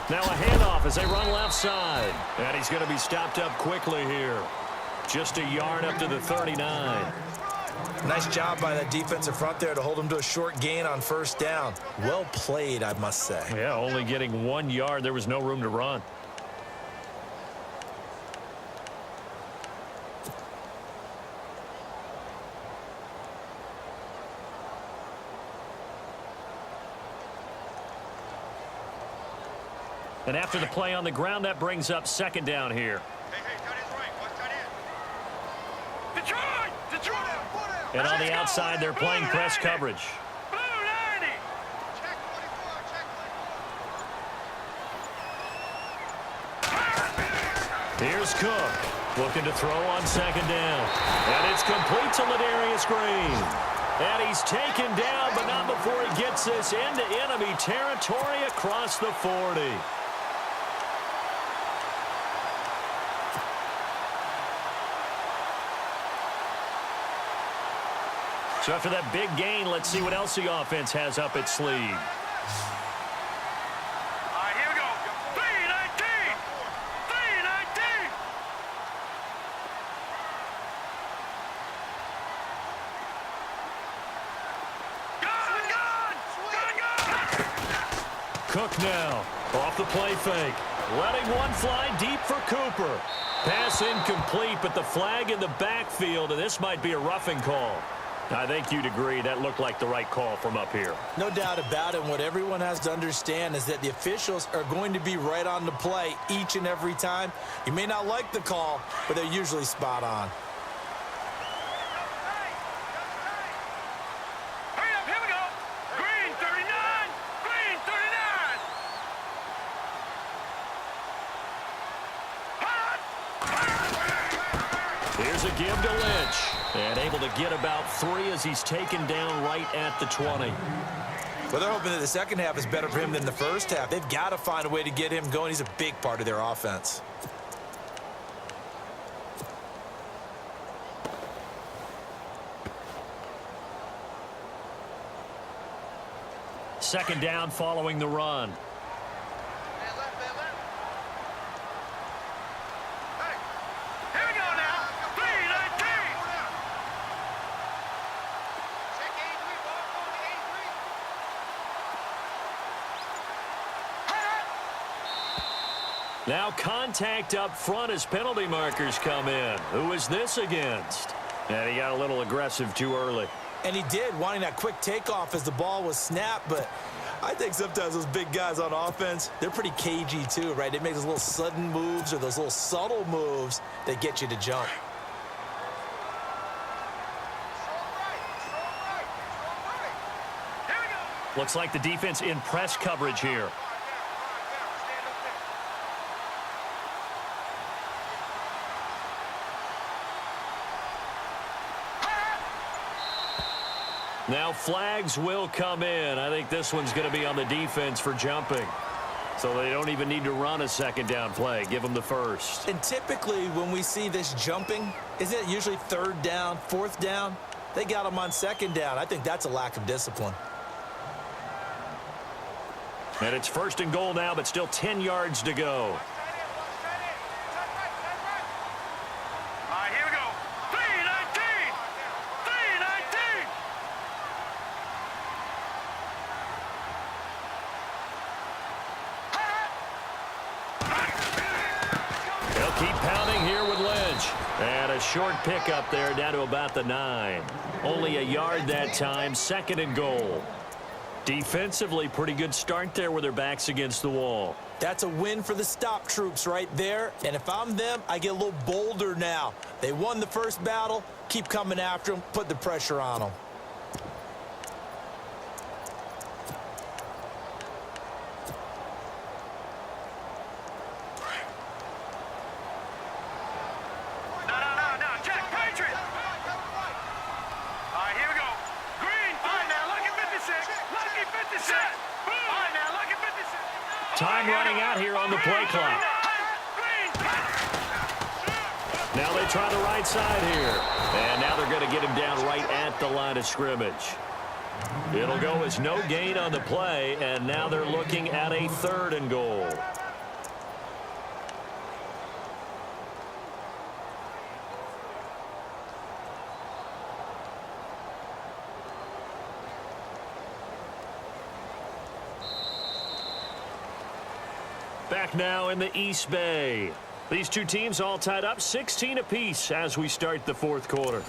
Now a handoff as they run left side. And he's going to be stopped up quickly here. Just a yard up to the 39. Nice job by that defensive front there to hold him to a short gain on first down. Well played, I must say. Yeah, only getting 1 yard. There was no room to run. And after the play on the ground, that brings up 2nd down here. And on the outside, they're playing press coverage. Here's Cook, looking to throw on 2nd down. And it's complete to Ladarius Green. And he's taken down, but not before he gets this into enemy territory across the 40. So after that big gain, let's see what else the offense has up its sleeve. All right, here we go. 3-19. 3-19. Cook now off the play fake. Letting one fly deep for Cooper. Pass incomplete, but the flag in the backfield, and this might be a roughing call. I think you'd agree that looked like the right call from up here. No doubt about it. And what everyone has to understand is that the officials are going to be right on the play each and every time. You may not like the call, but they're usually spot on. Hurry up, here we go. Green 39. Green 39. Here's a give to Lynch. And able to get about 3 as he's taken down right at the 20. Well, they're hoping that the second half is better for him than the first half. They've got to find a way to get him going. He's a big part of their offense. Second down following the run. Now contact up front as penalty markers come in. Who is this against? And he got a little aggressive too early. And he did, wanting that quick takeoff as the ball was snapped. But I think sometimes those big guys on offense, they're pretty cagey too, right? They make those little sudden moves or those little subtle moves that get you to jump. Looks like the defense in press coverage here. Now flags will come in. I think this one's going to be on the defense for jumping. So they don't even need to run a second down play. Give them the first. And typically when we see this jumping, isn't it usually third down, fourth down? They got them on second down. I think that's a lack of discipline. And it's first and goal now, but still 10 yards to go. Keep pounding here with Lynch. And a short pickup there down to about the 9. Only a yard that time, second and goal. Defensively, pretty good start there with their backs against the wall. That's a win for the stop troops right there. And if I'm them, I get a little bolder now. They won the first battle. Keep coming after them. Put the pressure on them. Time running out here on the play clock. Now they try the right side here. And now they're going to get him down right at the line of scrimmage. It'll go as no gain on the play, and now they're looking at a third and goal. Back now in the East Bay. These two teams all tied up 16 apiece as we start the fourth quarter.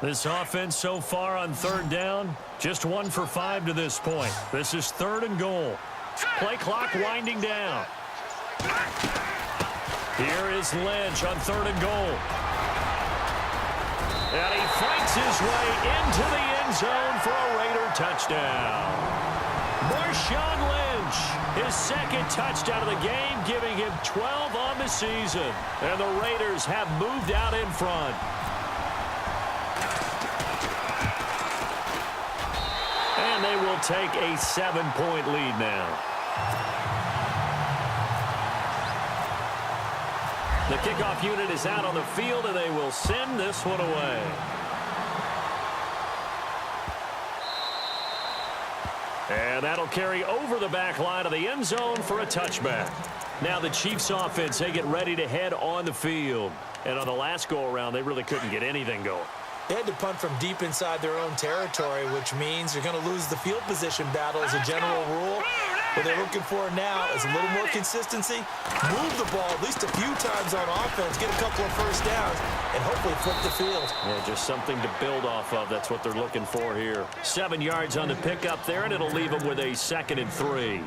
This offense so far on third down, just 1 for 5 to this point. This is third and goal. Play clock winding down. Here is Lynch on third and goal. And he fights his way into the end zone for a Raider touchdown. Marshawn Lynch, his second touchdown of the game, giving him 12 on the season. And the Raiders have moved out in front. And they will take a 7-point lead now. The kickoff unit is out on the field, and they will send this one away. And that'll carry over the back line of the end zone for a touchback. Now the Chiefs offense, they get ready to head on the field. And on the last go-around, they really couldn't get anything going. They had to punt from deep inside their own territory, which means you're going to lose the field position battle as a general rule. What they're looking for now is a little more consistency, move the ball at least a few times on offense, get a couple of first downs, and hopefully flip the field. Yeah, just something to build off of. That's what they're looking for here. 7 yards on the pickup there, and it'll leave them with a 2nd and 3.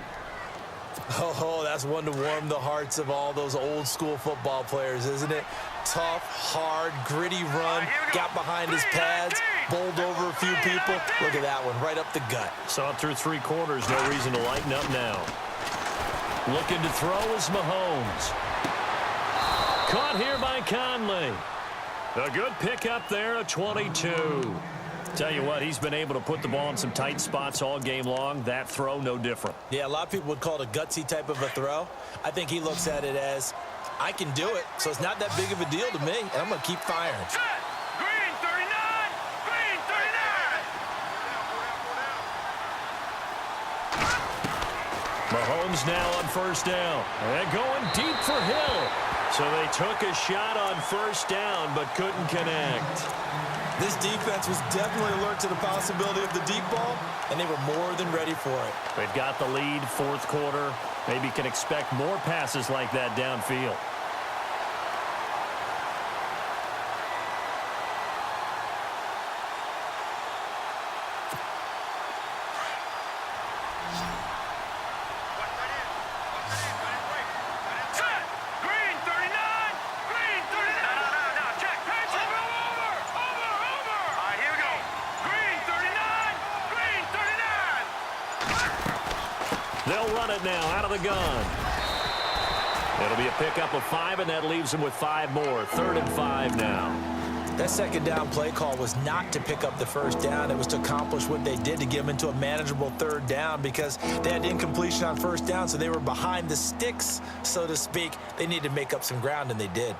Oh, that's one to warm the hearts of all those old school football players, isn't it? Tough, hard, gritty run, got behind his pads, bowled over a few people. Look at that one, right up the gut. Saw it through 3 quarters, no reason to lighten up now. Looking to throw is Mahomes. Caught here by Conley. A good pickup there, a 22. Tell you what, he's been able to put the ball in some tight spots all game long. That throw, no different. Yeah, a lot of people would call it a gutsy type of a throw. I think he looks at it as, I can do it, so it's not that big of a deal to me, and I'm going to keep firing. Green 39! Green 39! Mahomes now on first down. And going deep for Hill. So they took a shot on first down, but couldn't connect. This defense was definitely alert to the possibility of the deep ball, and they were more than ready for it. They've got the lead, 4th quarter. Maybe can expect more passes like that downfield. They'll run it now out of the gun. It'll be a pickup of 5, and that leaves them with 5 more. 3rd and 5 now. That 2nd down play call was not to pick up the first down. It was to accomplish what they did to get them into a manageable 3rd down because they had incompletion on first down, so they were behind the sticks, so to speak. They needed to make up some ground, and they did.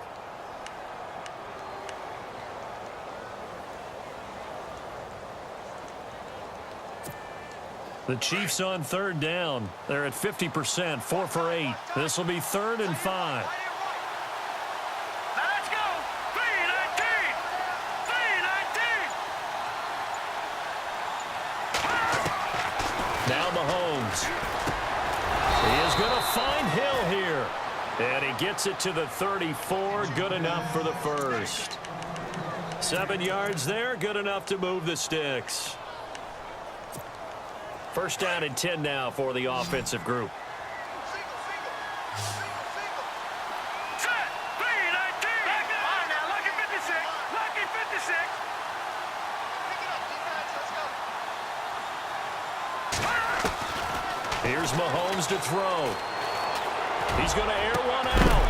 The Chiefs on 3rd down. They're at 50%, 4 for 8. This will be 3rd and 5. Let's go! 319! 319! Now Mahomes. He is going to find Hill here. And he gets it to the 34. Good enough for the first. 7 yards there. Good enough to move the sticks. First down and 10 now for the offensive group. Set! 319! Fine now, lucky 56! Lucky 56! Here's Mahomes to throw. He's going to air one out.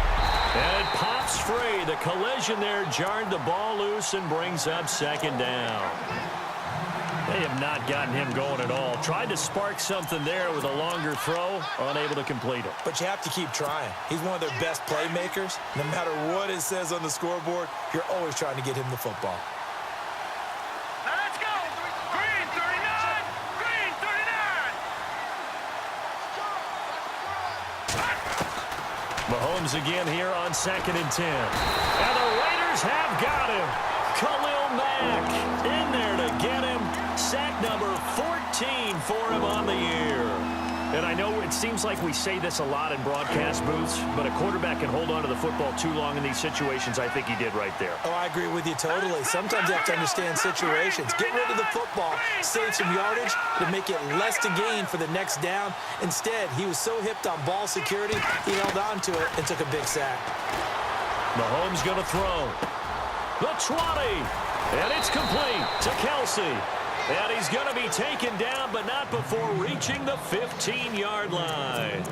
And it pops free. The collision there jarred the ball loose and brings up 2nd down. They have not gotten him going at all. Tried to spark something there with a longer throw, unable to complete it. But you have to keep trying. He's one of their best playmakers. No matter what it says on the scoreboard, you're always trying to get him the football. Let's go! Green 39! Green 39! Mahomes again here on 2nd and 10. And the Raiders have got him. Khalil Mack in there to get him. Sack number 14 for him on the year. And I know it seems like we say this a lot in broadcast booths, but a quarterback can hold on to the football too long in these situations. I think he did right there. Oh, I agree with you totally. Sometimes you have to understand situations. Get rid of the football, save some yardage to make it less to gain for the next down. Instead, he was so hipped on ball security, he held on to it and took a big sack. Mahomes going to throw. The 20. And it's complete to Kelsey. And he's going to be taken down, but not before reaching the 15-yard line.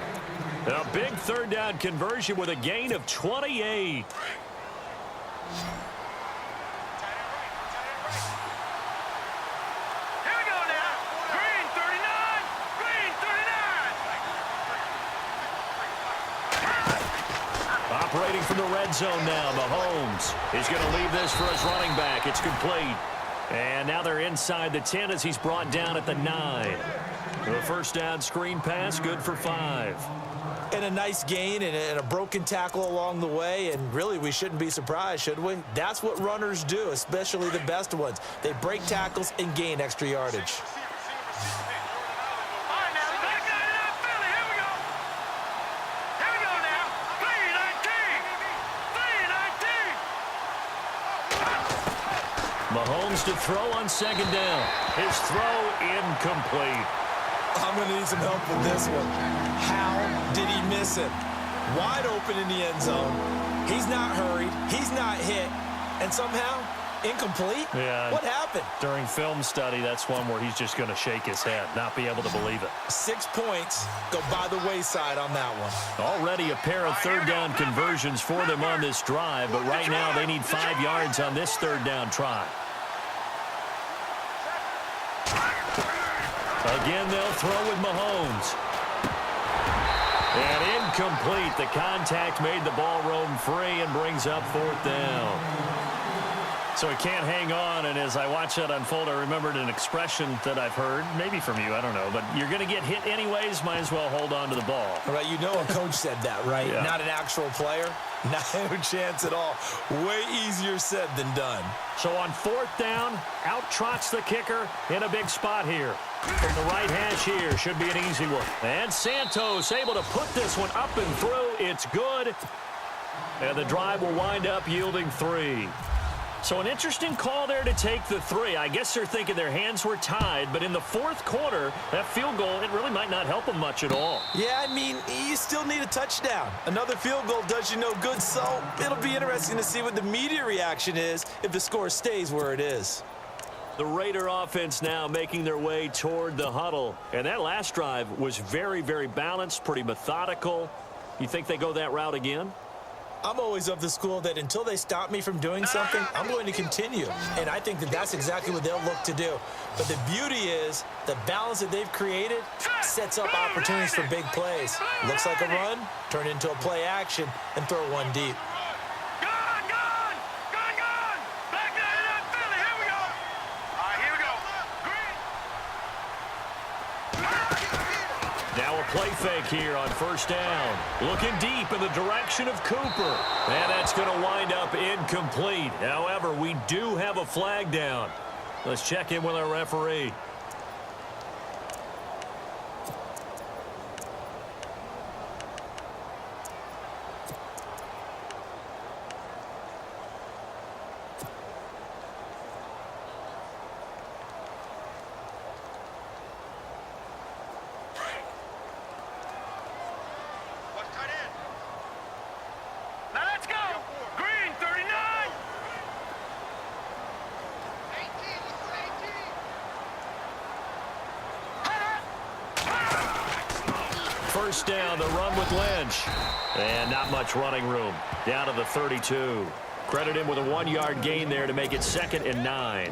A big 3rd down conversion with a gain of 28. Operating from the red zone now, Mahomes. He's going to leave this for his running back. It's complete. And now they're inside the 10 as he's brought down at the 9. The first down screen pass, good for 5. And a nice gain and a broken tackle along the way, and really we shouldn't be surprised, should we? That's what runners do, especially the best ones. They break tackles and gain extra yardage. Mahomes to throw on second down. His throw incomplete. I'm going to need some help with this one. How did he miss it? Wide open in the end zone. He's not hurried. He's not hit. And somehow, incomplete? Yeah. What happened? During film study, that's one where he's just going to shake his head, not be able to believe it. 6 points go by the wayside on that one. Already a pair of third down conversions for them on this drive, but right now they need 5 yards on this third down try. Again, they'll throw with Mahomes. And incomplete. The contact made the ball roam free and brings up fourth down. So he can't hang on, and as I watch that unfold, I remembered an expression that I've heard, maybe from you, I don't know, but you're going to get hit anyways, might as well hold on to the ball. All right, you know a coach said that, right? Yeah. Not an actual player. No chance at all. Way easier said than done. So on fourth down, out trots the kicker in a big spot here. From the right hash here, should be an easy one. And Santos able to put this one up and through. It's good. And the drive will wind up yielding 3. So an interesting call there to take the 3. I guess they're thinking their hands were tied, but in the fourth quarter, that field goal, it really might not help them much at all. Yeah, I mean, you still need a touchdown. Another field goal does you no good, so it'll be interesting to see what the media reaction is if the score stays where it is. The Raider offense now making their way toward the huddle. And that last drive was very, very balanced, pretty methodical. You think they go that route again? I'm always of the school that until they stop me from doing something, I'm going to continue. And I think that that's exactly what they'll look to do. But the beauty is the balance that they've created sets up opportunities for big plays. Looks like a run, turn into a play action, and throw one deep. Now a play fake here on first down. Looking deep in the direction of Cooper. And that's going to wind up incomplete. However, we do have a flag down. Let's check in with our referee. First down, the run with Lynch. And not much running room. Down to the 32. Credit him with a 1-yard gain there to make it 2nd and 9.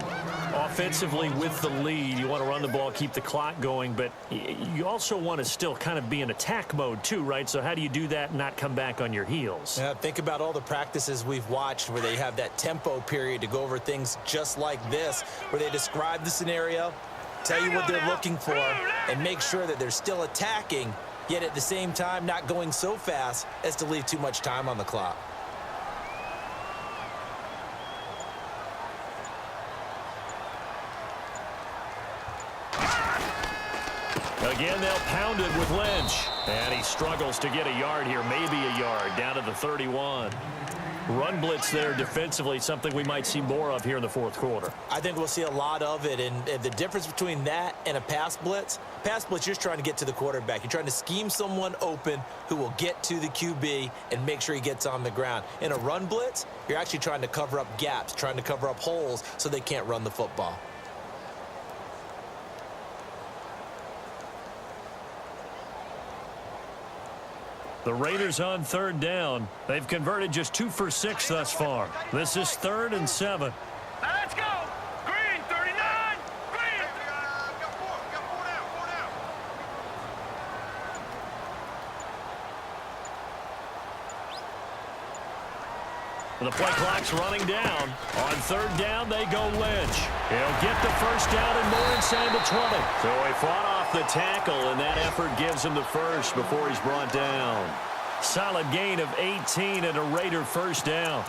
Offensively with the lead, you want to run the ball, keep the clock going, but you also want to still kind of be in attack mode too, right? So how do you do that and not come back on your heels? Yeah, think about all the practices we've watched where they have that tempo period to go over things just like this, where they describe the scenario, tell you what they're looking for, and make sure that they're still attacking, yet at the same time not going so fast as to leave too much time on the clock. Again, they'll pound it with Lynch. And he struggles to get a yard here, maybe a yard, down to the 31. Run blitz there defensively, something we might see more of here in the fourth quarter. I think we'll see a lot of it, and the difference between that and a pass blitz, you're just trying to get to the quarterback. You're trying to scheme someone open who will get to the QB and make sure he gets on the ground. In a run blitz, you're actually trying to cover up gaps, trying to cover up holes so they can't run the football. The Raiders on third down. They've converted just 2 for 6 thus far. This is 3rd and 7. Let's go. Green, 39. Green. Got four down. The play clock's running down. On third down, they go Lynch. He'll get the first down and more inside the 20. So he fought off the tackle, and that effort gives him the first before he's brought down. Solid gain of 18 and a Raider first down.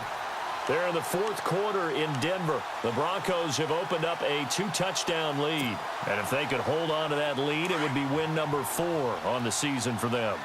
They're in the fourth quarter in Denver. The Broncos have opened up a 2-touchdown lead. And if they could hold on to that lead, it would be win number 4 on the season for them.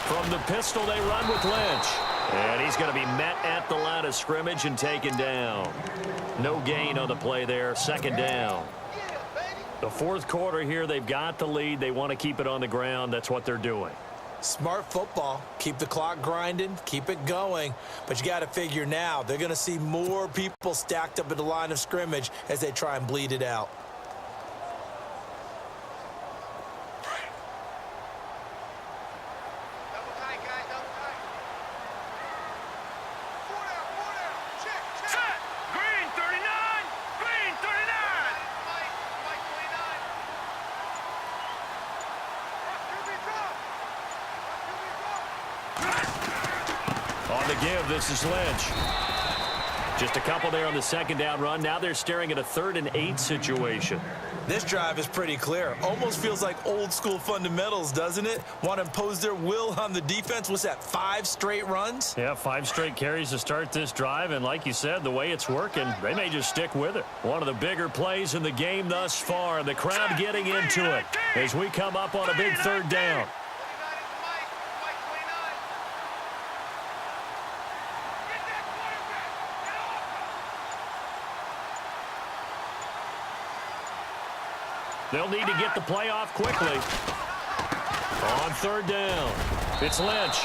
From the pistol, they run with Lynch. And he's going to be met at the line of scrimmage and taken down. No gain on the play there. Second down. The fourth quarter here, they've got the lead. They want to keep it on the ground. That's what they're doing. Smart football. Keep the clock grinding. Keep it going. But you got to figure now, they're going to see more people stacked up at the line of scrimmage as they try and bleed it out. On the give, this is Lynch. Just a couple there on the second down run. Now they're staring at a 3rd and 8 situation. This drive is pretty clear. Almost feels like old school fundamentals, doesn't it? Want to impose their will on the defense. What's that, 5 straight runs? Yeah, 5 straight carries to start this drive. And like you said, the way it's working, they may just stick with it. One of the bigger plays in the game thus far. The crowd getting into it as we come up on a big 3rd down. They'll need to get the play off quickly. On 3rd down, it's Lynch.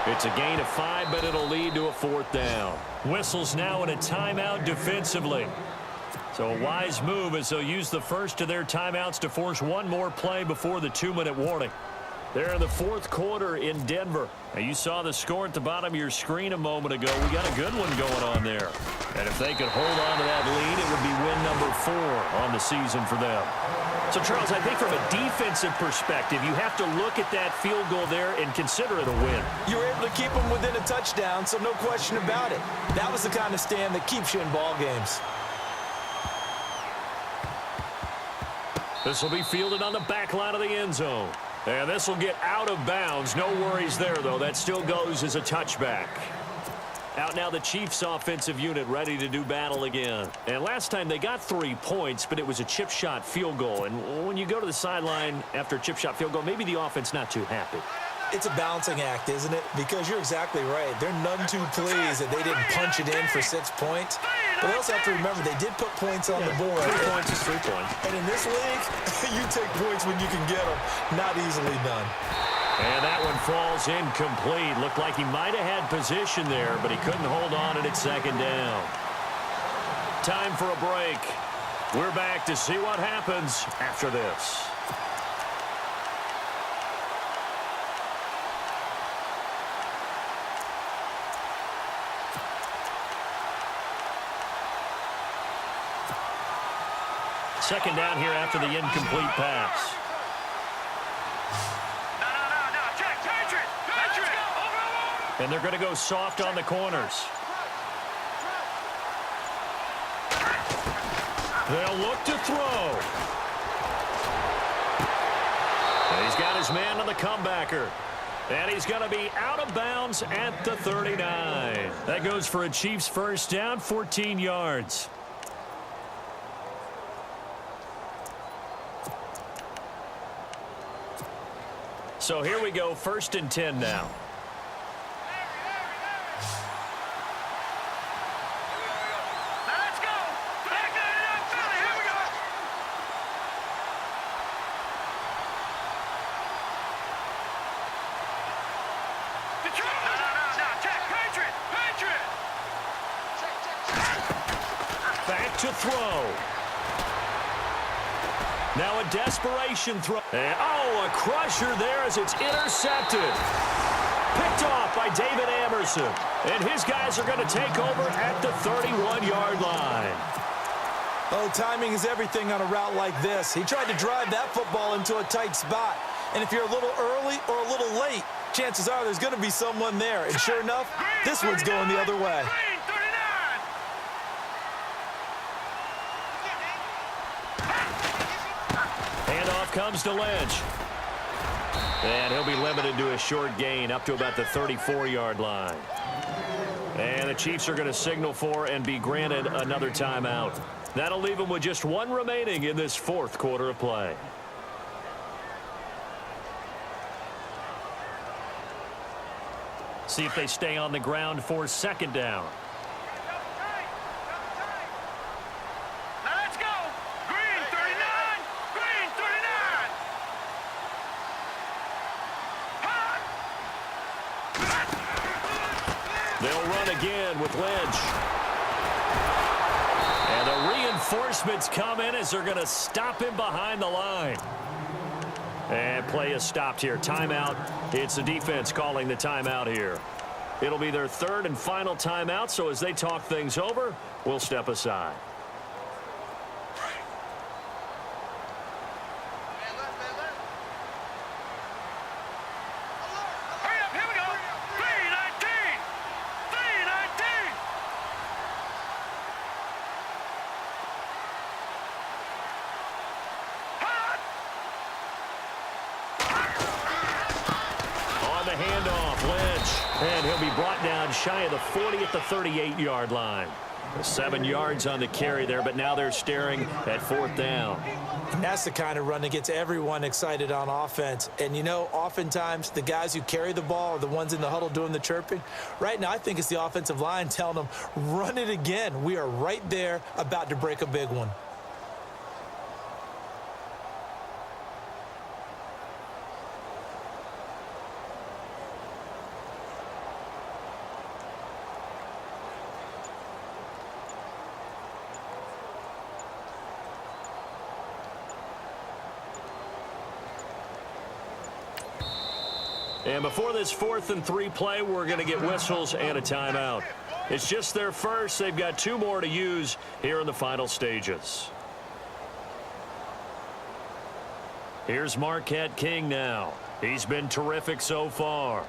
It's a gain of 5, but it'll lead to a 4th down. Whistles now in a timeout defensively. So a wise move as they'll use the first of their timeouts to force one more play before the 2-minute warning. They're in the fourth quarter in Denver. Now, you saw the score at the bottom of your screen a moment ago. We got a good one going on there. And if they could hold on to that lead, it would be win number 4 on the season for them. So, Charles, I think from a defensive perspective, you have to look at that field goal there and consider it a win. You were able to keep them within a touchdown, so no question about it. That was the kind of stand that keeps you in ball games. This will be fielded on the back line of the end zone. And this will get out of bounds. No worries there, though. That still goes as a touchback. Out now the Chiefs offensive unit ready to do battle again. And last time they got 3 points, but it was a chip shot field goal. And when you go to the sideline after a chip shot field goal, maybe the offense not too happy. It's a balancing act, isn't it? Because you're exactly right. They're none too pleased that they didn't punch it in for 6 points. But they also have to remember they did put points on the board. 3 points is 3 points. And in this league, you take points when you can get them. Not easily done. And that one falls incomplete. Looked like he might have had position there, but he couldn't hold on at second down. Time for a break. We're back to see what happens after this. Second down here after the incomplete pass. And they're going to go soft on the corners. They'll look to throw. And he's got his man on the comebacker. And he's going to be out of bounds at the 39. That goes for a Chiefs first down, 14 yards. So here we go, 1st and 10 now. Back to throw. Now a desperation throw. And, oh, a crusher there as it's intercepted. Picked off by David Amerson. And his guys are going to take over at the 31-yard line. Oh, timing is everything on a route like this. He tried to drive that football into a tight spot. And if you're a little early or a little late, chances are there's going to be someone there. And sure enough, this one's going the other way. Handoff comes to Lynch. And he'll be limited to a short gain up to about the 34-yard line. And the Chiefs are going to signal for and be granted another timeout. That'll leave them with just one remaining in this fourth quarter of play. See if they stay on the ground for second down. Now let's go. Green 39. Green 39. They'll run again with Lynch. And the reinforcements come in as they're going to stop him behind the line. And play is stopped here. Timeout. It's the defense calling the timeout here. It'll be their third and final timeout, so as they talk things over, we'll step aside. Hurry up, here we go. 319. 319. On the handoff, Lynch. And he'll be brought down shy of the 40 at the 38-yard line. 7 yards on the carry there, but now they're staring at fourth down. And that's the kind of run that gets everyone excited on offense. And, you know, oftentimes the guys who carry the ball are the ones in the huddle doing the chirping. Right now, I think it's the offensive line telling them, run it again. We are right there about to break a big one. And before this 4th and 3 play, we're going to get whistles and a timeout. It's just their first. They've got 2 more to use here in the final stages. Here's Marquette King now. He's been terrific so far.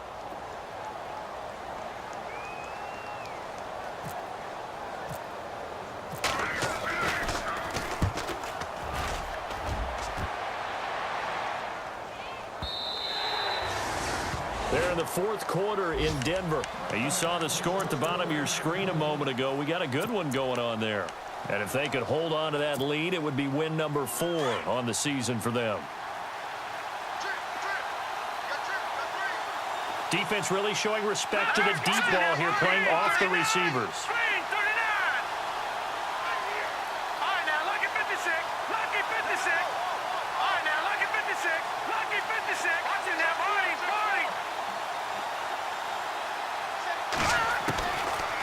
They're in the fourth quarter in Denver. Now, you saw the score at the bottom of your screen a moment ago. We got a good one going on there. And if they could hold on to that lead, it would be win number 4 on the season for them. Defense really showing respect to the deep ball here, playing off the receivers. Green 39. All right, now, lucky 56. Lucky 56. All right, now, lucky 56. Lucky 56. Watch it now, Marty.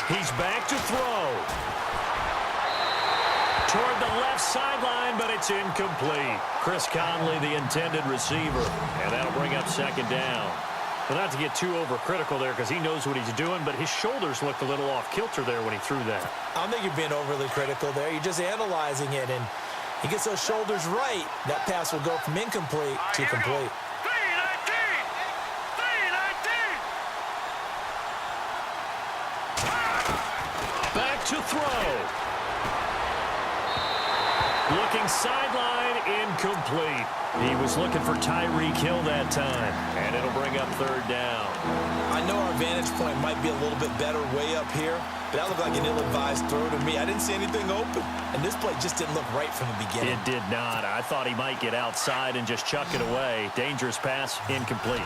He's back to throw. Toward the left sideline, but it's incomplete. Chris Conley, the intended receiver. And that'll bring up second down. Well, not to get too overcritical there because he knows what he's doing, but his shoulders looked a little off kilter there when he threw that. I don't think you're being overly critical there. You're just analyzing it, and he gets those shoulders right. That pass will go from incomplete to complete. 319. Back to throw. Looking sideline, incomplete. He was looking for Tyreek Hill that time, and it'll bring up third down. I know our vantage point might be a little bit better way up here, but that looked like an ill-advised throw to me. I didn't see anything open, and this play just didn't look right from the beginning. It did not. I thought he might get outside and just chuck it away. Dangerous pass, incomplete.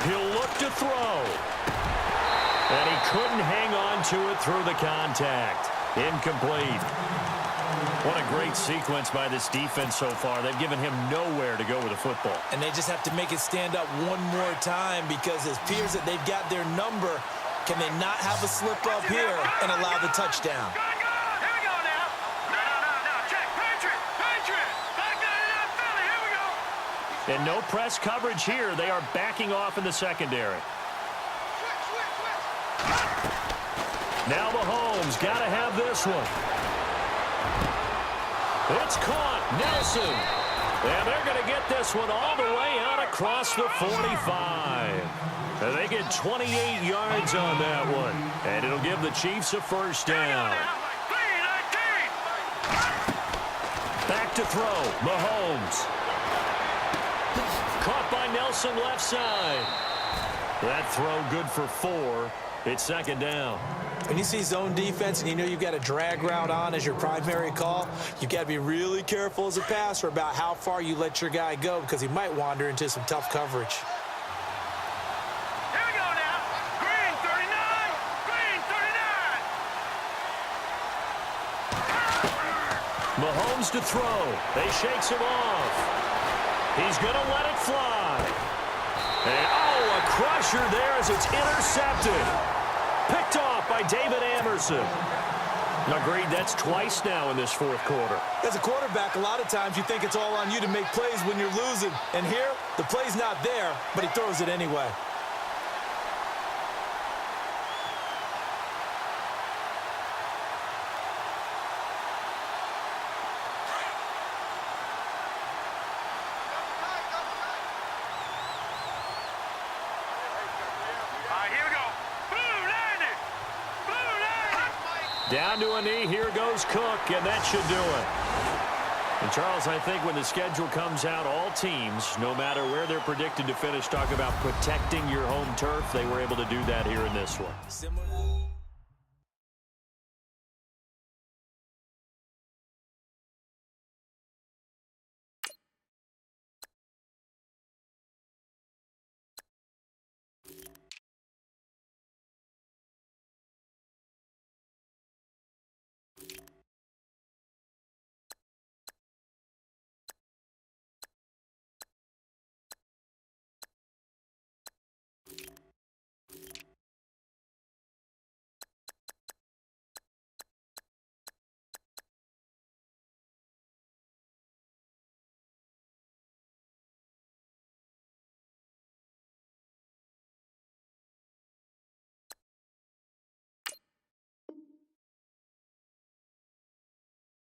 He'll look to throw. And he couldn't hang on to it through the contact. Incomplete. What a great sequence by this defense so far. They've given him nowhere to go with the football. And they just have to make it stand up one more time because it appears that they've got their number Can they not have a slip up here and allow the touchdown? Here we go now. No. Check. Patriot. Back down in that Philly. Here we go. And no press coverage here. They are backing off in the secondary. Now Mahomes got to have this one. It's caught. Nelson. And they're going to get this one all the way out across the 45. And they get 28 yards on that one. And it'll give the Chiefs a first down. Back to throw. Mahomes. Caught by Nelson left side. That throw good for 4. It's second down. When you see zone defense and you know you've got a drag route on as your primary call, you've got to be really careful as a passer about how far you let your guy go because he might wander into some tough coverage. Here we go now. Green 39. Mahomes to throw. They shakes him off. He's going to let it fly. And, a crusher there as it's intercepted. Picked off by David Amerson. Agreed, that's twice now in this fourth quarter. As a quarterback, a lot of times you think it's all on you to make plays when you're losing. And here, the play's not there, but he throws it anyway. Down to a knee. Here goes Cook, and that should do it. And, Charles, I think when the schedule comes out, all teams, no matter where they're predicted to finish, talk about protecting your home turf. They were able to do that here in this one.